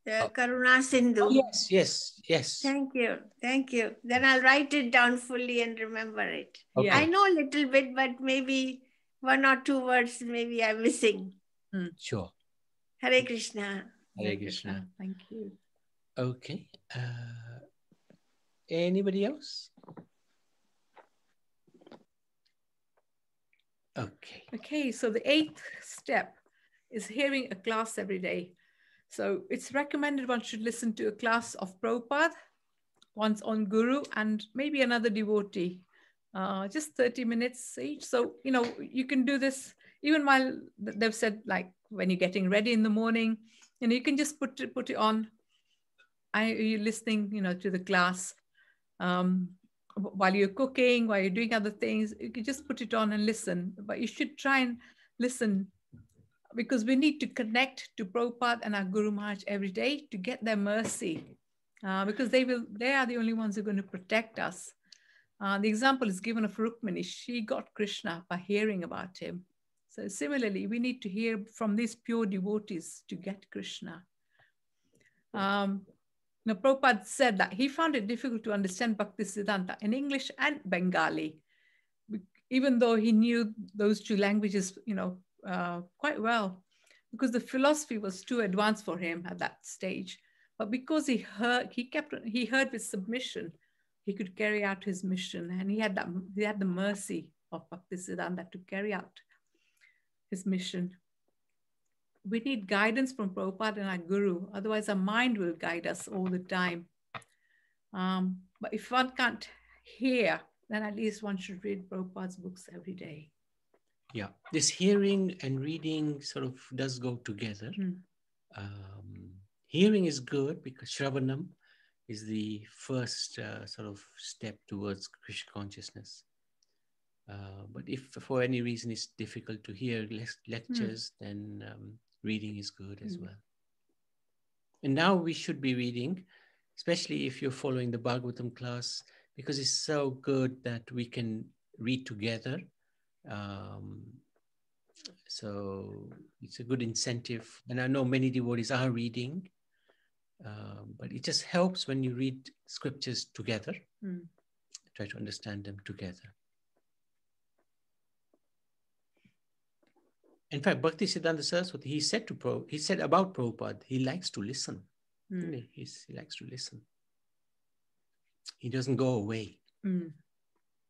the Karuna Sindhu? Oh, yes. Thank you. Then I'll write it down fully and remember it. Okay. I know a little bit, but maybe 1 or 2 words maybe I'm missing. Sure. Hare Krishna. Hare Krishna. Thank you. Okay. Anybody else? Okay, so the 8th step is hearing a class every day. So it's recommended one should listen to a class of Prabhupada, once on Guru, and maybe another devotee, just 30 minutes each. So, you can do this even while they've said, like, when you're getting ready in the morning, you can just put it on. You're listening, to the class. While you're cooking, while you're doing other things, you can just put it on and listen. But you should try and listen, because we need to connect to Prabhupada and our Guru Maharaj every day to get their mercy, because they are the only ones who are going to protect us. The example is given of Rukmini. She got Krishna by hearing about him. So similarly, we need to hear from these pure devotees to get Krishna. Now, Prabhupada said that he found it difficult to understand Bhaktisiddhanta in English and Bengali, even though he knew those two languages, quite well, because the philosophy was too advanced for him at that stage. But because he heard with submission, he could carry out his mission, and he had the mercy of Bhaktisiddhanta to carry out his mission. We need guidance from Prabhupada and our Guru, otherwise our mind will guide us all the time. But if one can't hear, then at least one should read Prabhupada's books every day. Yeah, this hearing and reading sort of does go together. Hearing is good because Shravanam is the first sort of step towards Krishna consciousness. But if for any reason it's difficult to hear lectures, then reading is good as well. And now we should be reading, especially if you're following the Bhagavatam class, because it's so good that we can read together. So it's a good incentive. And I know many devotees are reading, but it just helps when you read scriptures together, try to understand them together. In fact, Bhaktisiddhanta Saraswati, he said about Prabhupada, he likes to listen. He likes to listen. He doesn't go away.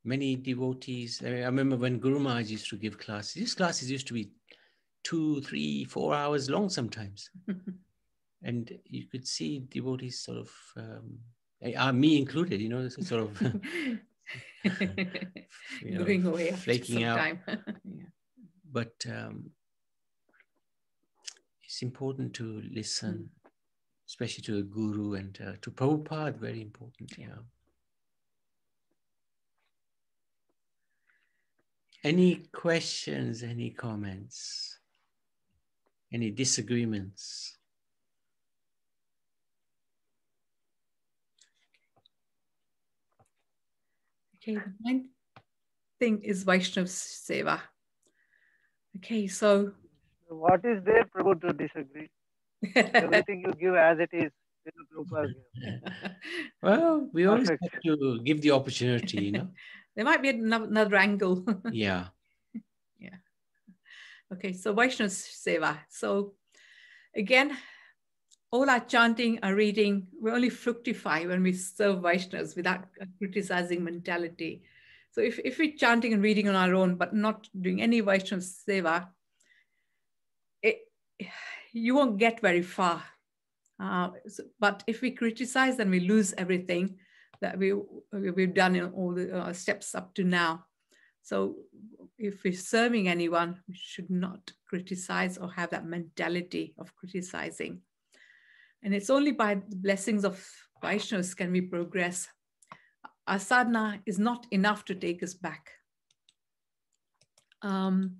Many devotees, I remember when Guru Maharaj used to give classes, these classes used to be 2, 3, 4 hours long sometimes. And you could see devotees sort of, me included, sort of going away flaking out. Time. But it's important to listen, especially to a guru and to Prabhupada, very important. Yeah. Any questions, any comments, any disagreements? Okay, the ninth thing is Vaishnava Seva. Okay, so what is there, Prabhu, to disagree? Everything you give as it is. Well, we always have to give the opportunity, There might be another angle. Yeah. Yeah. Okay, so Vaishnava Seva. So again, all our chanting, our reading, we only fructify when we serve Vaishnavas without a criticizing mentality. So if we're chanting and reading on our own, but not doing any Vaishnava Seva, you won't get very far. But if we criticize, then we lose everything that we've done in all the steps up to now. So if we're serving anyone, we should not criticize or have that mentality of criticizing. And it's only by the blessings of Vaishnavas can we progress. Our sadhana is not enough to take us back. In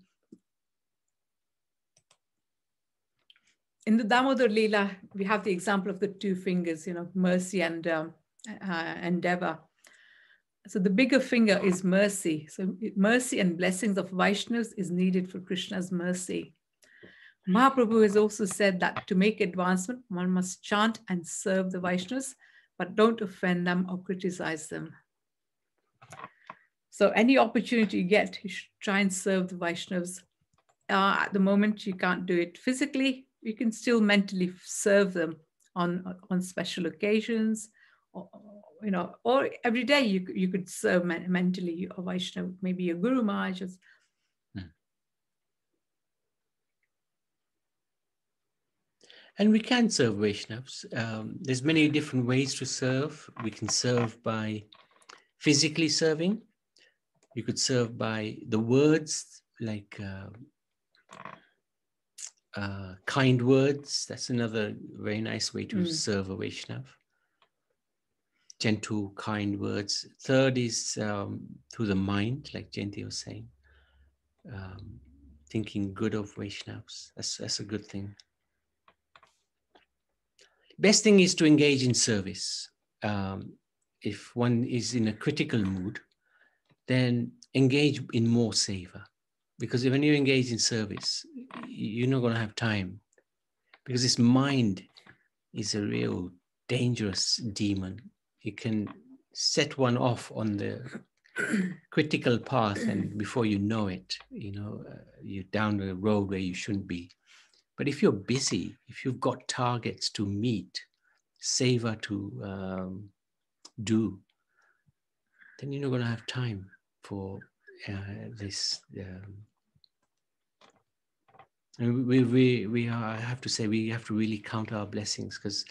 the Damodar Leela, we have the example of the two fingers, mercy and endeavor. So the bigger finger is mercy. So mercy and blessings of Vaishnavas is needed for Krishna's mercy. Mahaprabhu has also said that to make advancement, one must chant and serve the Vaishnavas, but don't offend them or criticize them. So any opportunity you get, you should try and serve the Vaishnavas. At the moment, you can't do it physically. You can still mentally serve them on special occasions, or every day you could serve mentally a Vaishnava, maybe your Guru Maharaj. And we can serve Vaishnavas. There's many different ways to serve. We can serve by physically serving. You could serve by the words, like kind words. That's another very nice way to serve a Vaishnava. Gentle, kind words. Third is through the mind, like Jayanti was saying. Thinking good of Vaishnavas. That's a good thing. Best thing is to engage in service. If one is in a critical mood, then engage in more seva. Because when you engage in service, you're not going to have time. Because this mind is a real dangerous demon. It can set one off on the critical path, and before you know it, you're down the road where you shouldn't be. But if you're busy, if you've got targets to meet, savor to do, then you're not going to have time for this. And we are, I have to say, we have to really count our blessings, because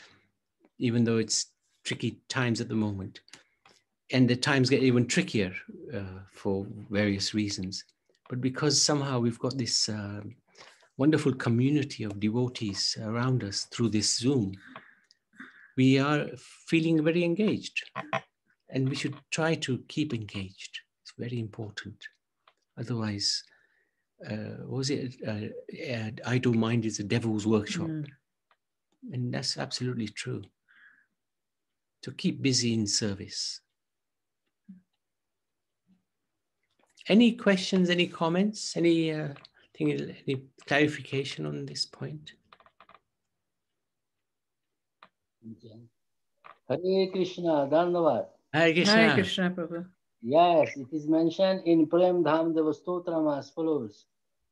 even though it's tricky times at the moment, and the times get even trickier for various reasons, but because somehow we've got this wonderful community of devotees around us through this Zoom, we are feeling very engaged, and we should try to keep engaged. It's very important. Otherwise, what was it? Idle mind is a devil's workshop. And that's absolutely true. So keep busy in service. Any questions, any comments, any clarification on this point? Hare Krishna, Dandavad. Hare Krishna. Hare Krishna, Prabhu. Yes, it is mentioned in Prem Dham Devastotram as follows.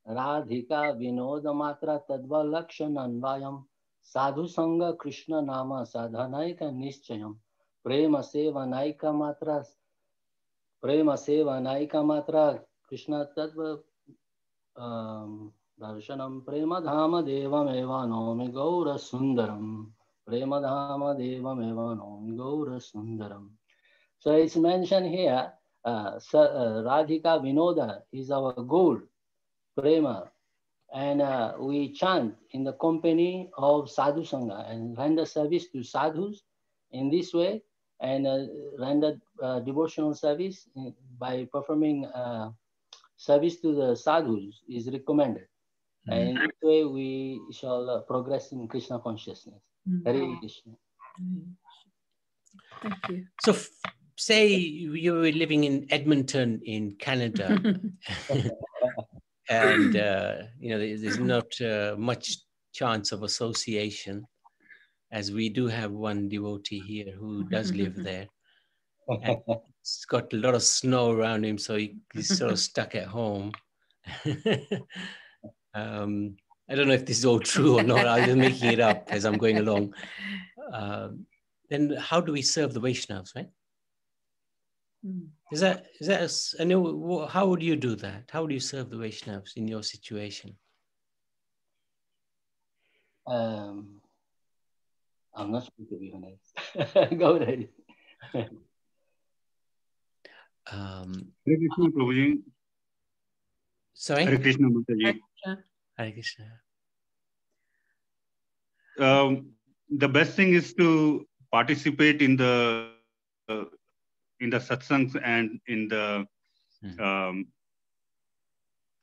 Radhika Vinoda Matra Tadva Lakshanan Vayam Sadhu Sangha Krishna Nama Sadhanaika Nischayam Prema Seva Naika Matra Krishna Tadva Darshanam Prema Dhama Devam Eva Nomi Gaura Sundaram Prema Dhama Devam Eva Nomi Gaura Sundaram. So it's mentioned here, Radhika Vinoda is our goal, Prema, and we chant in the company of Sadhu Sangha and render service to sadhus in this way, and render devotional service by performing service to the sadhus is recommended. And in this way, we shall progress in Krishna consciousness. Hare Krishna. Thank you. So say you were living in Edmonton in Canada, and there's not much chance of association, as we do have one devotee here who does live there. And it's got a lot of snow around him, so he's sort of stuck at home. I don't know if this is all true or not. I'm just making it up as I'm going along. Then how do we serve the Vaishnavas, right? How would you do that? How would you serve the Vaishnavas in your situation? I'm not sure, to be honest. Go ahead. Hare Krishna, Prabhuji. Sorry? Hare Krishna, Mataji. Hare Krishna. The best thing is to participate in the satsangs and in the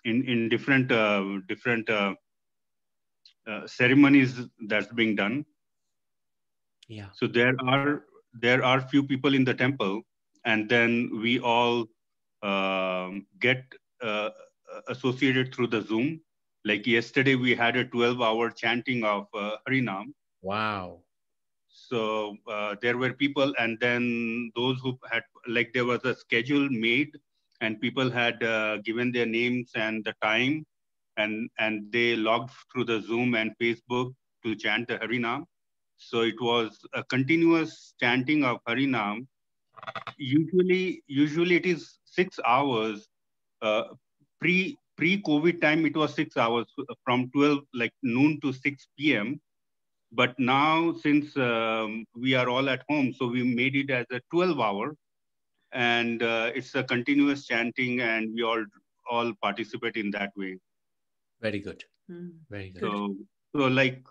in different ceremonies that's being done. Yeah. So there are few people in the temple, and then we all get associated through the Zoom. Like yesterday, we had a 12-hour chanting of Harinam. Wow. So there were people, and then those who had, like, there was a schedule made, and people had given their names and the time, and they logged through the Zoom and Facebook to chant the Harinam. So it was a continuous chanting of Harinam. Usually it is 6 hours. Pre-COVID time, it was 6 hours from 12, like noon to 6 p.m. But now, since we are all at home, so we made it as a 12-hour, and it's a continuous chanting, and we all participate in that way. Very good. Very good. So like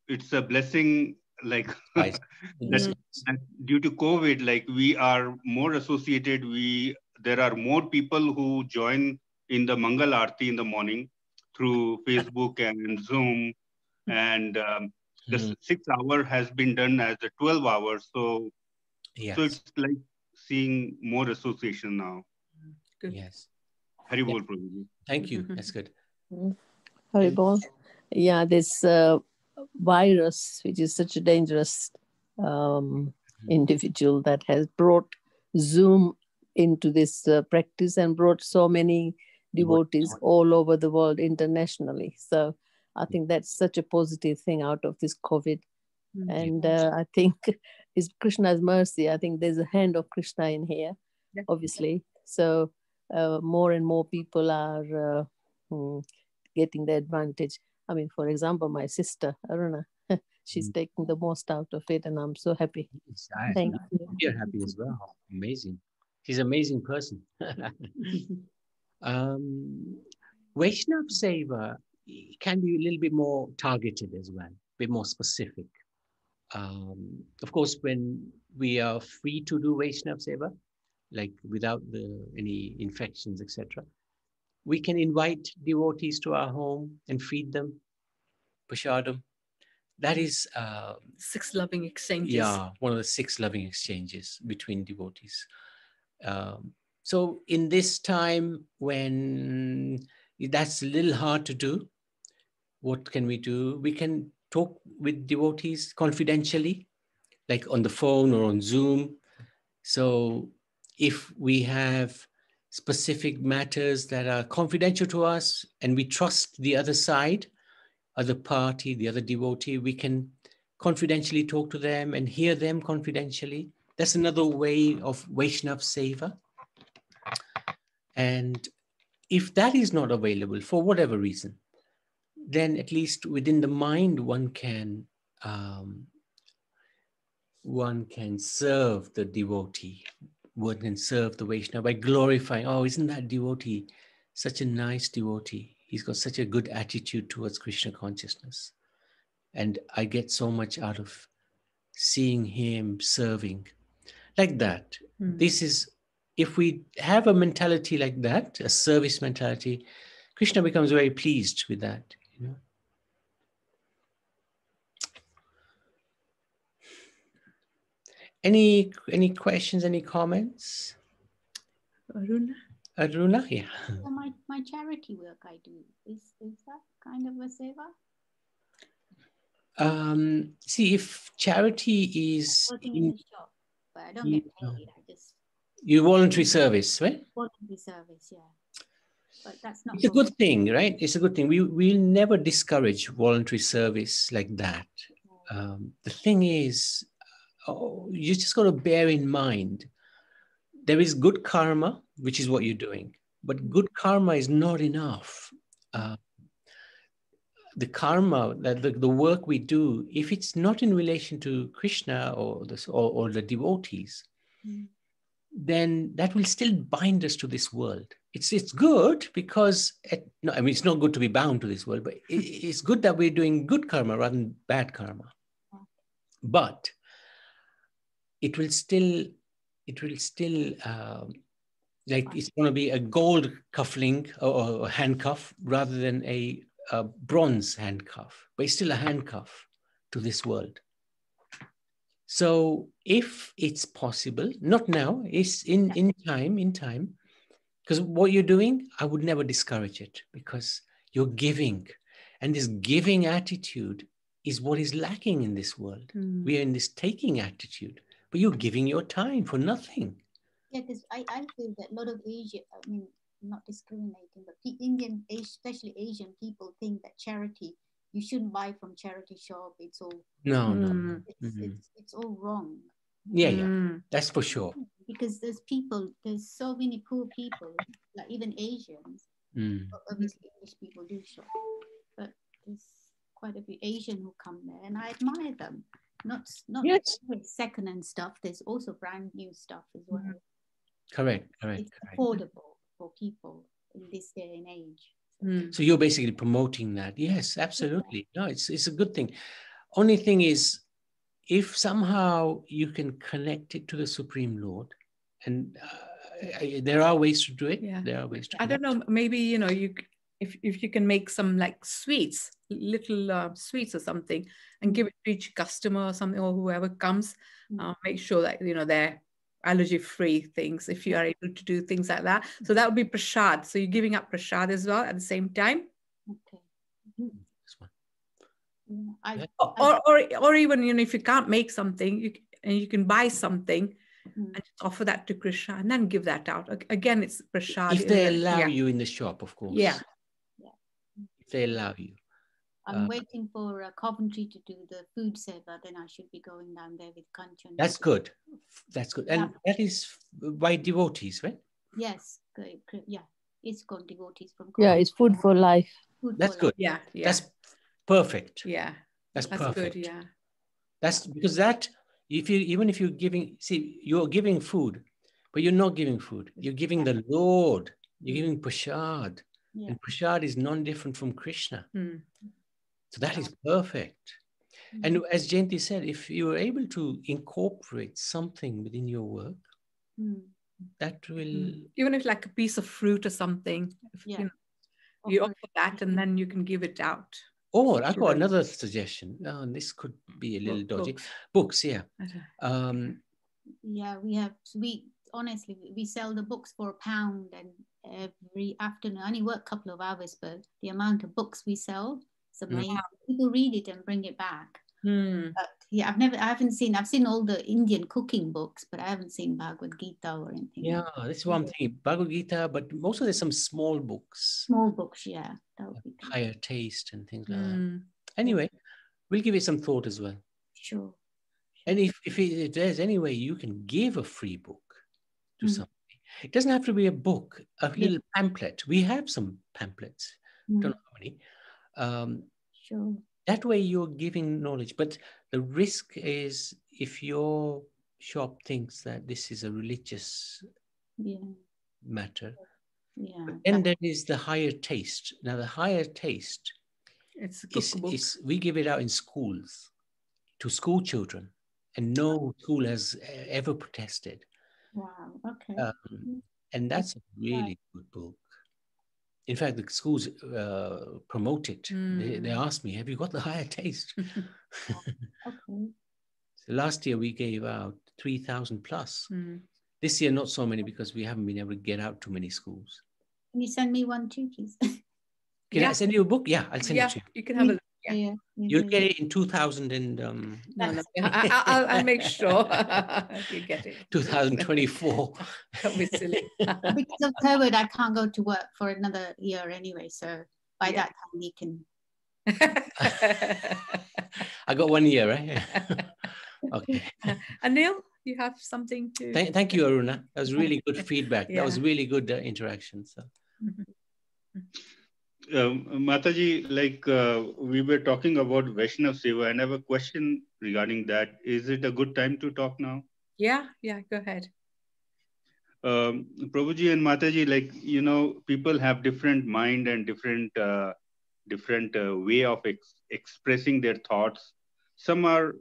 it's a blessing. Like that due to COVID, like we are more associated. There are more people who join in the Mangal Aarti in the morning through Facebook and Zoom, and the 6 hour has been done as a 12 hours. So, yes. So it's like seeing more association now. Good. Yes. Hari Bol, Prabhuji. Thank you. That's good. Hari Bol. Yeah, this virus, which is such a dangerous individual that has brought Zoom into this practice and brought so many devotees all over the world internationally. So I think that's such a positive thing out of this COVID. And I think it's Krishna's mercy. I think there's a hand of Krishna in here, obviously. So more and more people are getting the advantage. I mean, for example, my sister, Aruna, she's taking the most out of it, and I'm so happy. Thank you. You're happy as well. Amazing. She's an amazing person. Vaishnav Seva can be a little bit more targeted as well, a bit more specific. Of course, when we are free to do Vaishnav Seva, like without any infections, etc., we can invite devotees to our home and feed them, prashadam. That is 6 loving exchanges. Yeah, one of the 6 loving exchanges between devotees. So in this time when that's a little hard to do, what can we do? We can talk with devotees confidentially, like on the phone or on Zoom. So if we have specific matters that are confidential to us and we trust the other side, other party, the other devotee, we can confidentially talk to them and hear them confidentially. That's another way of Vaishnav Seva. And if that is not available for whatever reason, then at least within the mind one can serve the devotee, one can serve the Vaishnava by glorifying, oh, isn't that devotee such a nice devotee? He's got such a good attitude towards Krishna consciousness. And I get so much out of seeing him serving like that. This is, if we have a mentality like that, a service mentality, Krishna becomes very pleased with that. You know? Any questions, any comments? Aruna, yeah. So my charity work I do, is that kind of a seva? See, if charity is Working in a shop, but I don't get paid. I just you voluntary service, right? Voluntary service, yeah. But that's not. It's a good thing, right? It's a good thing. We'll never discourage voluntary service like that. The thing is, you just got to bear in mind there is good karma, which is what you're doing, but good karma is not enough. The karma, the work we do, if it's not in relation to Krishna or the devotees, then that will still bind us to this world. It's good because, no, I mean, it's not good to be bound to this world, but it's good that we're doing good karma rather than bad karma. But it will still like it's going to be a gold cufflink or handcuff rather than a bronze handcuff, but it's still a handcuff to this world. So if it's possible, not now, it's in time, because what you're doing, I would never discourage it because you're giving. And this giving attitude is what is lacking in this world. We are in this taking attitude, but you're giving your time for nothing. Yeah, because I feel that a lot of Asia, I mean, not discriminating, but Indian, especially Asian people think that charity, you shouldn't buy from charity shop. It's all it's all wrong. Yeah, that's for sure. Because there's so many poor people, like even Asians. Obviously, English people do shop, but there's quite a few Asian who come there, and I admire them. Not second-hand stuff. There's also brand new stuff as well. Correct. It's affordable for people in this day and age. So you're basically promoting that. Yes, absolutely. No, it's a good thing. Only thing is, if somehow you can connect it to the Supreme Lord, and there are ways to do it. Yeah. There are ways to. I don't know. Maybe if you can make some like sweets, little sweets or something, and give it to each customer or something, or whoever comes. Make sure that they're allergy-free things, if you are able to do things like that. So that would be prasad. So you're giving up prasad as well at the same time. Okay. Or even, you know, if you can't make something, you can buy something and just offer that to Krishna and then give that out. Again, it's prasad. If they allow you in the shop, of course. Yeah. If they allow you. I'm waiting for Coventry to do the food saver, then I should be going down there with Kanchan. That's good. That's good. And that is by devotees, right? Yes. Yeah. It's called devotees from Coventry. Yeah, it's food for life. That's good. Yeah. That's perfect. Yeah. That's perfect. Good, yeah. That's because that, even if you're giving, see, you're giving food, but you're not giving food. You're giving the Lord. You're giving prasad. Yeah. And prasad is non-different from Krishna. So that is perfect. And as Jayanti said, if you are able to incorporate something within your work, that will... Even if like a piece of fruit or something, you offer that and then you can give it out. Or I've got another suggestion. This could be a little dodgy. Books, yeah. Yeah, honestly, we sell the books for £1, and every afternoon, I only work a couple of hours, but the amount of books we sell, it's amazing. People read it and bring it back. But yeah, I've seen all the Indian cooking books, but I haven't seen Bhagavad Gita or anything. Yeah, this is what I'm thinking. Bhagavad Gita, but also there's some small books. Small books, yeah. That would be good. Higher taste and things like that. Anyway, we'll give it some thought as well. Sure. And if there's any way you can give a free book to somebody, it doesn't have to be a book, a little pamphlet. We have some pamphlets. Don't know how many. Sure. That way you're giving knowledge. But the risk is if your shop thinks that this is a religious matter, then there is the higher taste. Now, the higher taste is we give it out in schools to school children, and no school has ever protested. Wow, okay. And that's a really good book. In fact, the schools promote it. They asked me, have you got the higher taste? Okay. So last year we gave out 3,000 plus. This year, not so many because we haven't been able to get out to many schools. Can you send me one too, please? Can I send you a book? Yeah, I'll send it to you. You can have a look. Yeah. You'll get it in 2000 and... No. I'll make sure you get it. 2024. Don't be silly. Because of COVID, I can't go to work for another year anyway. So by that time, we can... I got 1 year, right? Okay. Anil, you have something to... Thank you, Aruna. That was really good feedback. That was really good interaction. So. Mataji, like we were talking about Vaishnav Seva, and I have a question regarding that. Is it a good time to talk now? Yeah, go ahead. Prabhuji and Mataji, like, you know, people have different mind and different way of expressing their thoughts. Some are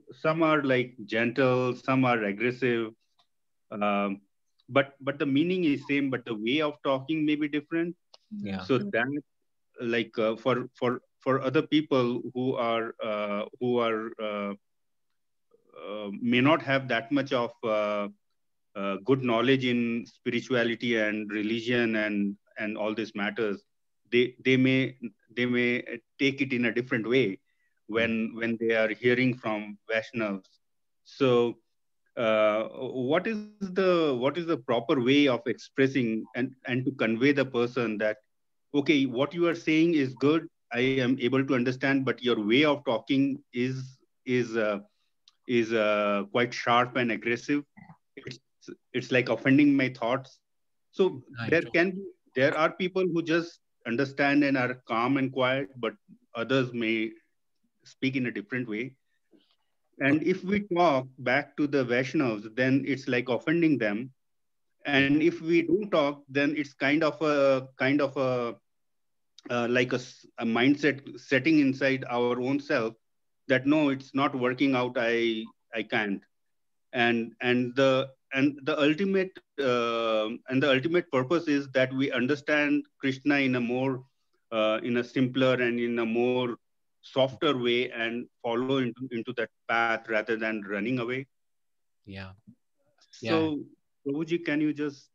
like gentle, some are aggressive, but the meaning is same, but the way of talking may be different. Yeah. So that, like for other people who may not have that much of good knowledge in spirituality and religion and all these matters, they may take it in a different way when they are hearing from Vaishnavas. So what is the proper way of expressing and to convey the person that, okay, what you are saying is good, I am able to understand, but your way of talking is quite sharp and aggressive. It's like offending my thoughts. So there are people who just understand and are calm and quiet, but others may speak in a different way. And if we talk back to the Vaishnavas, then it's like offending them. And if we don't talk, then it's kind of a like a mindset setting inside our own self that no, it's not working out. I can't. And the ultimate purpose is that we understand Krishna in a more in a simpler and in a more softer way and follow into that path rather than running away. Yeah. So Prabhuji, can you just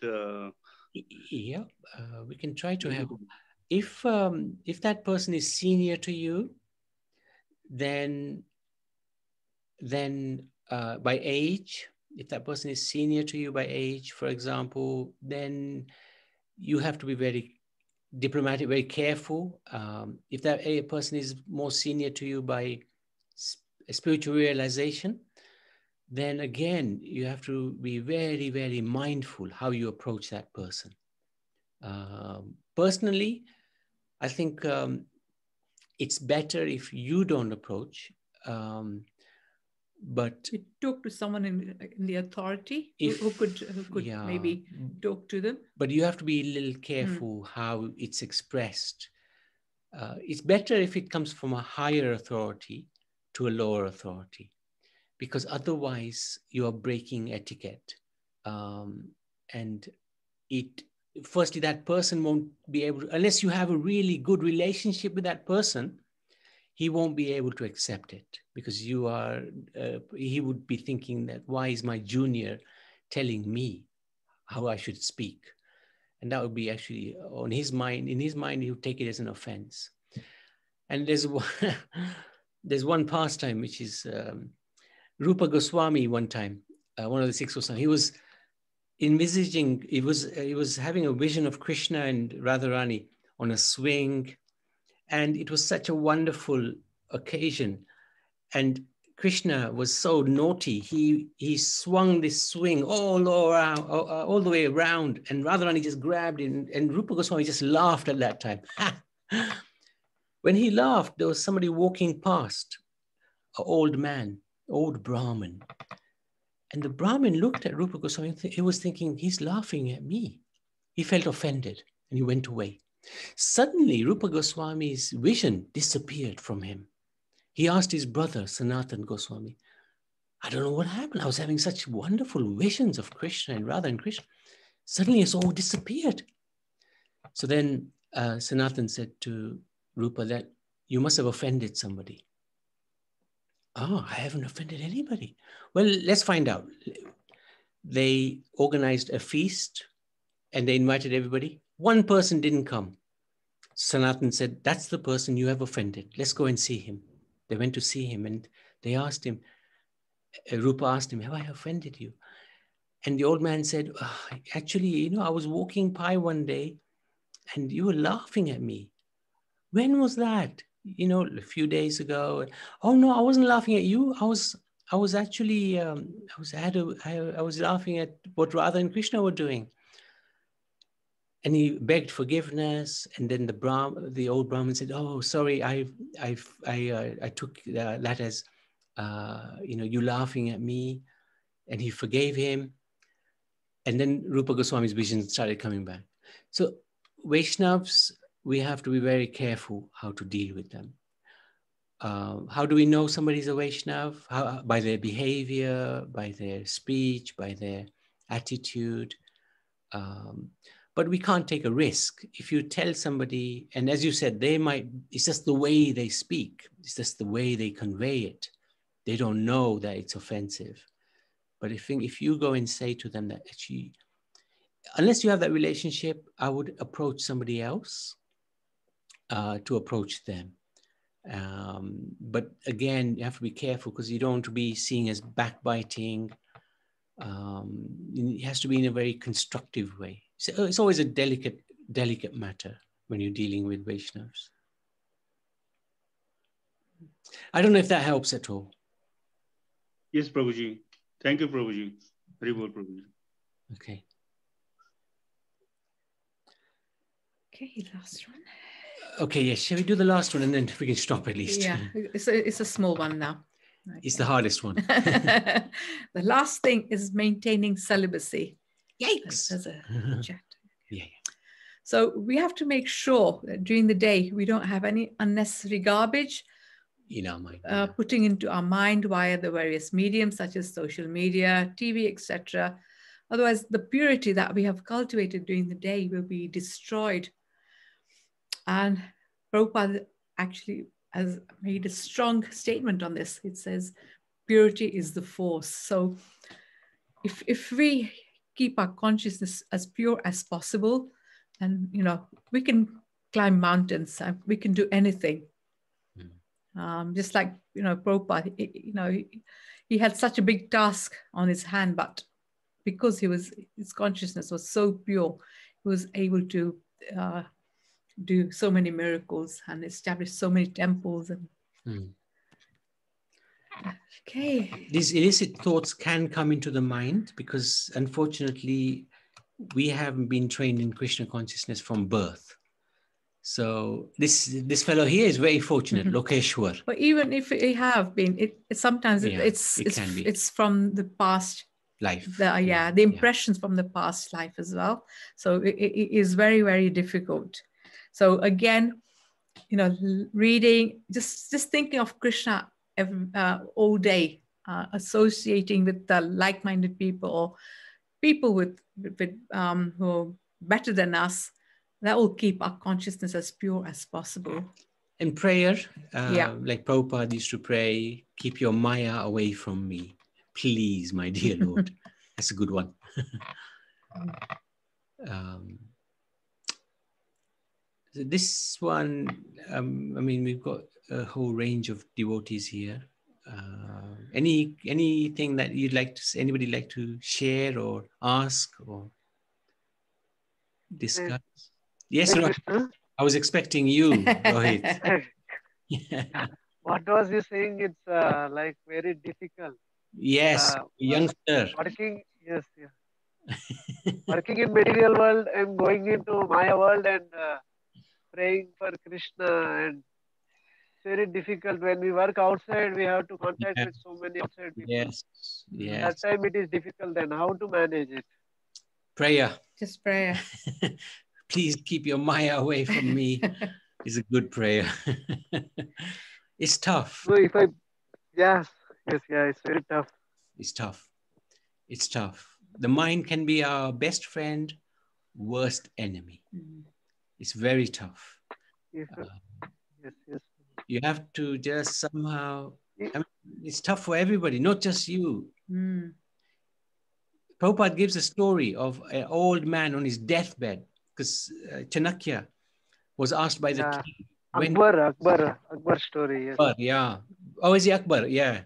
we can try to help. If that person is senior to you, then by age, if that person is senior to you by age, for example, then you have to be very diplomatic, very careful. If that a person is more senior to you by spiritual realization, then again, you have to be very, very mindful how you approach that person. Personally, I think it's better if you don't approach, but you talk to someone in the authority who could yeah, maybe talk to them. But you have to be a little careful how it's expressed. It's better if it comes from a higher authority to a lower authority, because otherwise you are breaking etiquette. And firstly, that person won't be able to, unless you have a really good relationship with that person, he won't be able to accept it, because you are, he would be thinking that, why is my junior telling me how I should speak? And that would be actually on his mind. In his mind, he would take it as an offense. And there's one pastime, which is Rupa Goswami one time, one of the 6 Goswami, he was envisaging, he was having a vision of Krishna and Radharani on a swing. And it was such a wonderful occasion. And Krishna was so naughty. He swung this swing all the way around, and Radharani just grabbed it, and Rupa Goswami just laughed at that time. When he laughed, there was somebody walking past, an old man, old Brahmin. And the Brahmin looked at Rupa Goswami, he was thinking, he's laughing at me. He felt offended and he went away. Suddenly, Rupa Goswami's vision disappeared from him. He asked his brother, Sanatan Goswami, I don't know what happened. I was having such wonderful visions of Krishna and Radha and Krishna. Suddenly it's all disappeared. So then Sanatan said to Rupa that you must have offended somebody. Oh, I haven't offended anybody. Well, let's find out. They organized a feast and they invited everybody. One person didn't come. Sanatan said, that's the person you have offended. Let's go and see him. They went to see him and they asked him, Rupa asked him, have I offended you? And the old man said, actually, I was walking by one day and you were laughing at me. When was that? A few days ago. Oh no, I wasn't laughing at you. I was actually, I was laughing at what Radha and Krishna were doing. And he begged forgiveness, and then the old Brahmin said, "Oh, sorry, I took that as, you laughing at me," and he forgave him. And then Rupa Goswami's vision started coming back. So Vaishnavas, we have to be very careful how to deal with them. How do we know somebody's a Vaishnav? By their behavior, by their speech, by their attitude. But we can't take a risk. If you tell somebody, and as you said, it's just the way they speak. It's just the way they convey it. They don't know that it's offensive. But if you go and say to them that actually, unless you have that relationship, I would approach somebody else to approach them. But again, you have to be careful because you don't want to be seen as backbiting. It has to be in a very constructive way. So it's always a delicate matter when you're dealing with Vaishnavas. I don't know if that helps at all. Yes, Prabhuji. Thank you, Prabhuji. Very well, Prabhuji. Okay. Okay, last one. Okay, yes. Shall we do the last one and then we can stop at least? Yeah, it's a small one now. Okay. It's the hardest one. The last thing is maintaining celibacy. Yikes. There's a chat. Yeah. So we have to make sure that during the day we don't have any unnecessary garbage in our mind, putting into our mind via the various mediums such as social media, TV, etc. Otherwise, the purity that we have cultivated during the day will be destroyed. And Prabhupada actually has made a strong statement on this. It says, purity is the force. So if we keep our consciousness as pure as possible, and we can climb mountains, we can do anything. Just like, Prabhupada, he had such a big task on his hand, but because his consciousness was so pure, he was able to do so many miracles and establish so many temples. And okay, these illicit thoughts can come into the mind because, unfortunately, we haven't been trained in Krishna consciousness from birth. So this fellow here is very fortunate, Lokeshwar. But even if he have been, it's from the past life. The impressions from the past life as well. So it is very, very difficult. So again, reading, just thinking of Krishna all day, associating with the like-minded people or people with who are better than us, that will keep our consciousness as pure as possible. In prayer, like Prabhupada used to pray, keep your Maya away from me. Please, my dear Lord. That's a good one. This one, I mean, we've got a whole range of devotees here. Anything that you'd like to, anybody like to share or ask or discuss? Yes, Rohit. I was expecting you, Rohit. What was you saying? It's like very difficult. Yes, youngster. Working, yes. Working in material world and going into Maya world and praying for Krishna, and it's very difficult. When we work outside, we have to contact with so many outside people. Yes. That time it is difficult. Then how to manage it? Prayer. Just prayer. Please keep your Maya away from me. Is a good prayer. It's tough. So yes, it's very tough. It's tough. It's tough. The mind can be our best friend, worst enemy. It's very tough. Yes. You have to just somehow, I mean, it's tough for everybody, not just you. Prabhupada gives a story of an old man on his deathbed because Chanakya was asked by the king. Akbar story. Yes. Akbar, Oh, is he Akbar? Yeah.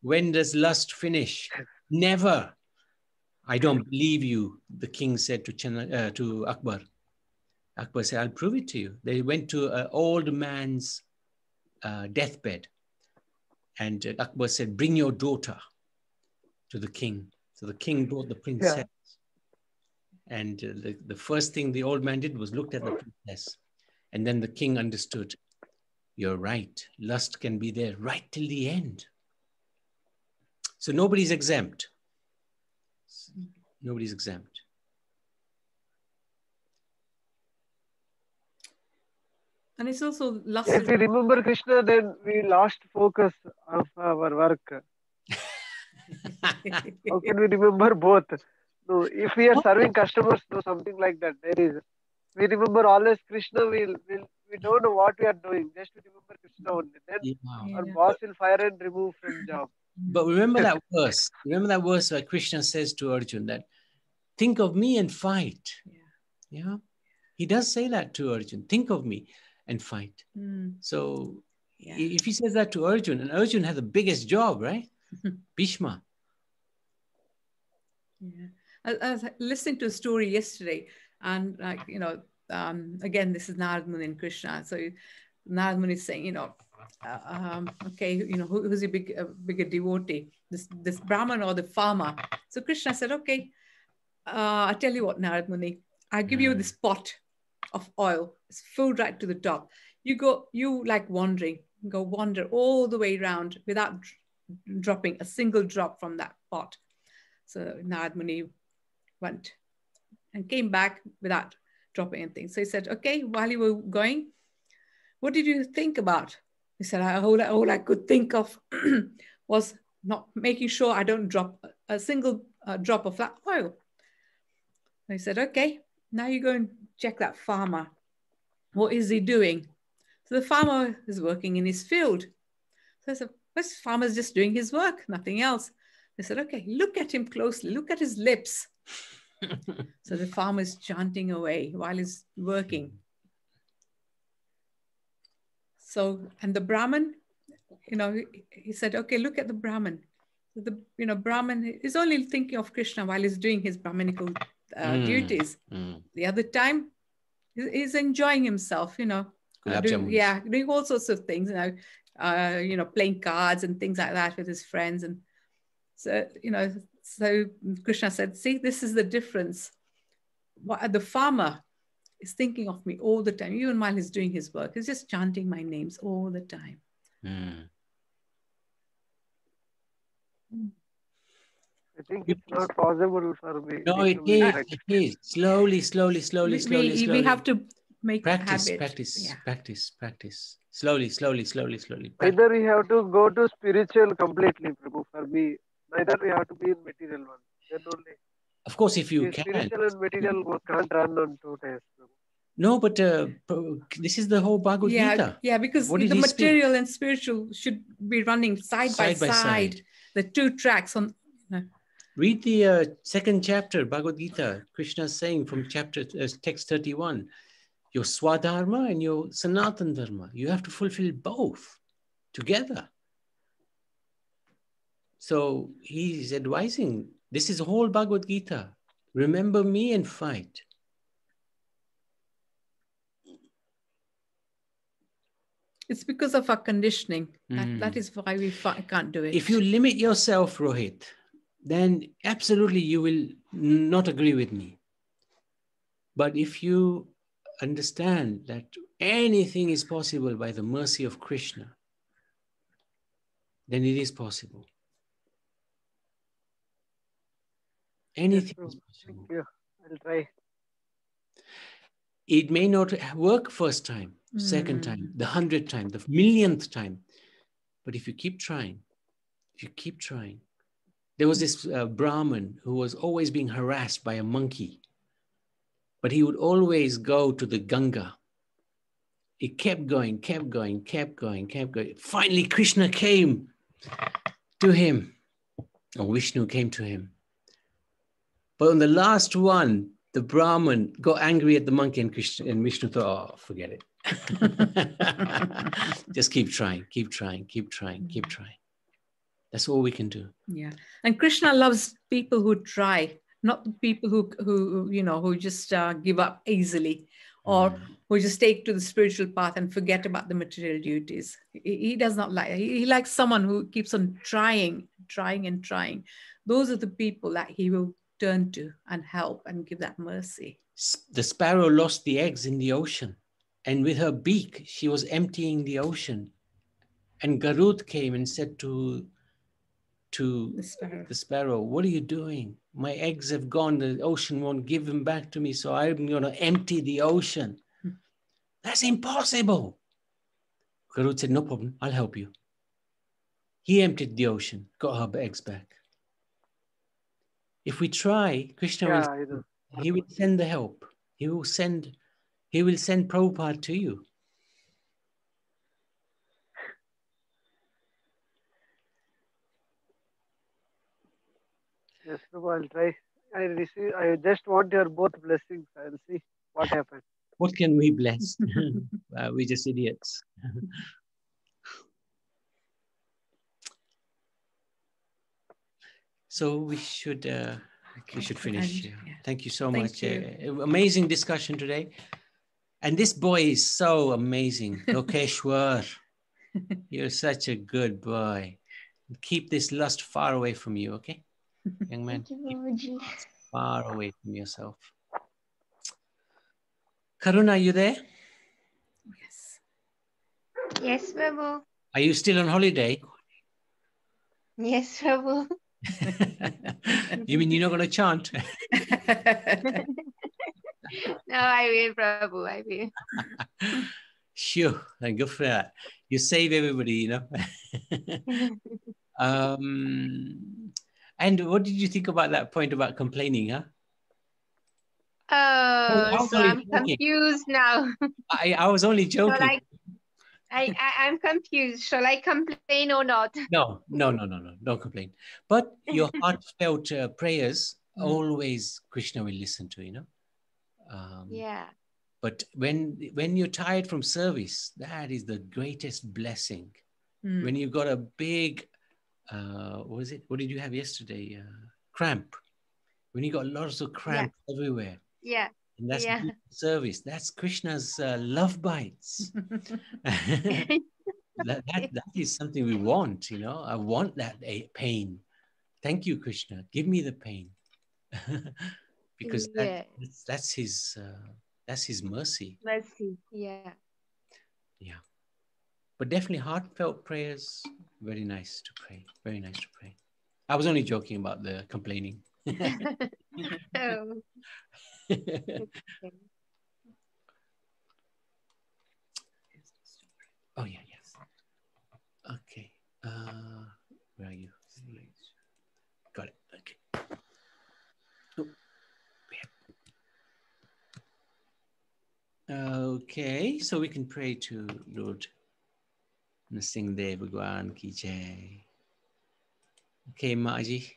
When does lust finish? Never. I don't believe you, the king said to Akbar. Akbar said, I'll prove it to you. They went to an old man's deathbed. And Akbar said, bring your daughter to the king. So the king brought the princess. Yeah. And the first thing the old man did was looked at the princess. And then the king understood, you're right. Lust can be there right till the end. So nobody's exempt. Nobody's exempt. And it's also lost. If we remember Krishna, then we lost focus of our work. How can we remember both? No, if we are serving customers, no, something like that. We remember always Krishna. We don't know what we are doing. Just to remember Krishna only. Then our boss will fire and remove from job. But remember that verse. Remember that verse where Krishna says to Arjun that, think of me and fight. Yeah. He does say that to Arjun. Think of me and fight. So if he says that to Arjun, and Arjun has the biggest job, right? Bhishma. Yeah. I was listening to a story yesterday, and again, this is Narad Muni and Krishna. So Narad Muni is saying, okay, who's a bigger devotee, this Brahman or the farmer? So Krishna said, okay, I tell you what, Narad Muni, I give you this pot of oil. It's filled right to the top. You like wandering, wander all the way around without dropping a single drop from that pot. So Narad Muni went and came back without dropping anything. So he said, okay, while you were going, what did you think about? He said, all I could think of was not making sure I don't drop a single drop of that oil. So he said, okay, now you go and check that farmer. What is he doing? So the farmer is working in his field. So I said, this farmer's just doing his work, nothing else. They said, okay, look at him closely. Look at his lips. So the farmer is chanting away while he's working. So, and the Brahman he said, okay, look at the Brahmin. The Brahmin is only thinking of Krishna while he's doing his Brahminical duties. The other time, he's enjoying himself, doing all sorts of things, playing cards and things like that with his friends. And so, so Krishna said, see, this is the difference. The farmer is thinking of me all the time, even while he's doing his work. He's just chanting my names all the time. I think it's not possible for me. No, it is. Slowly. We have to make practice, habit. practice. Slowly. Either we have to go to spiritual completely, Prabhu, for me. Neither we have to be in material one. Then only. Of course, if you can. Spiritual and material can't run on 2 days, Prabhu. No, but this is the whole Bhagavad Gita. Yeah, because the material and spiritual should be running side by side. The 2 tracks on. Read the 2nd chapter, Bhagavad Gita. Krishna is saying from text 31, your Swadharma and your Sanatan Dharma. You have to fulfill both together. So he's advising, this is whole Bhagavad Gita. Remember me and fight. It's because of our conditioning. That is why we can't do it. If you limit yourself, Rohit, then absolutely you will not agree with me. But if you understand that anything is possible by the mercy of Krishna, then it is possible. Anything is possible. Thank you. I'll try. It may not work first time, second time, the 100th time, the 1,000,000th time. But if you keep trying, there was this Brahmin who was always being harassed by a monkey, but he would always go to the Ganga. He kept going. Finally, Krishna came to him, or Vishnu came to him. But on the last one, the Brahmin got angry at the monkey, and Vishnu thought, oh, forget it. Just keep trying. That's all we can do. Yeah. And Krishna loves people who try, not people who just give up easily, or who just take to the spiritual path and forget about the material duties. He does not like, he likes someone who keeps on trying. Those are the people that he will turn to and help and give that mercy. The sparrow lost the eggs in the ocean, and with her beak, she was emptying the ocean. And Garud came and said to the sparrow, what are you doing? My eggs have gone. The ocean won't give them back to me, so I'm going to empty the ocean. That's impossible. Garud said, no problem, I'll help you. He emptied the ocean, got her eggs back. If we try, Krishna will send the help. He will send Prabhupada to you. Yes, Prabhu, I'll try. I just want your both blessings. I'll see what happens. What can we bless? We're just idiots. So we should finish. Yeah. Thank you so much. Amazing discussion today. And this boy is so amazing. Lokeshwar, you're such a good boy. Keep this lust far away from you, okay? Young man, keep far away from yourself. Karuna, are you there? Yes. Yes, Prabhu. Are you still on holiday? Yes, Prabhu. You mean you're not going to chant? No, I will, Prabhu, I will. Sure, and good for that. You save everybody, you know. And what did you think about that point about complaining, huh? Oh, so I'm confused now. I was only joking. I'm confused. Shall I complain or not? No, don't complain. But your heartfelt prayers, always Krishna will listen to, you know. Yeah. But when you're tired from service, that is the greatest blessing. When you've got a big, what was it? What did you have yesterday? Cramp. When you got lots of cramp everywhere. Yeah. And that's service. That's Krishna's love bites. that is something we want, you know. I want that pain. Thank you, Krishna. Give me the pain. Because that's his mercy. Mercy. Yeah. Yeah. But definitely heartfelt prayers, very nice to pray. Very nice to pray. I was only joking about the complaining. Oh. Oh, yeah, yes. Okay. Where are you? Got it. Okay. Oh, okay, so we can pray to Lord Nasingdev Bhagwan Ki Jai. Okay, Maaji.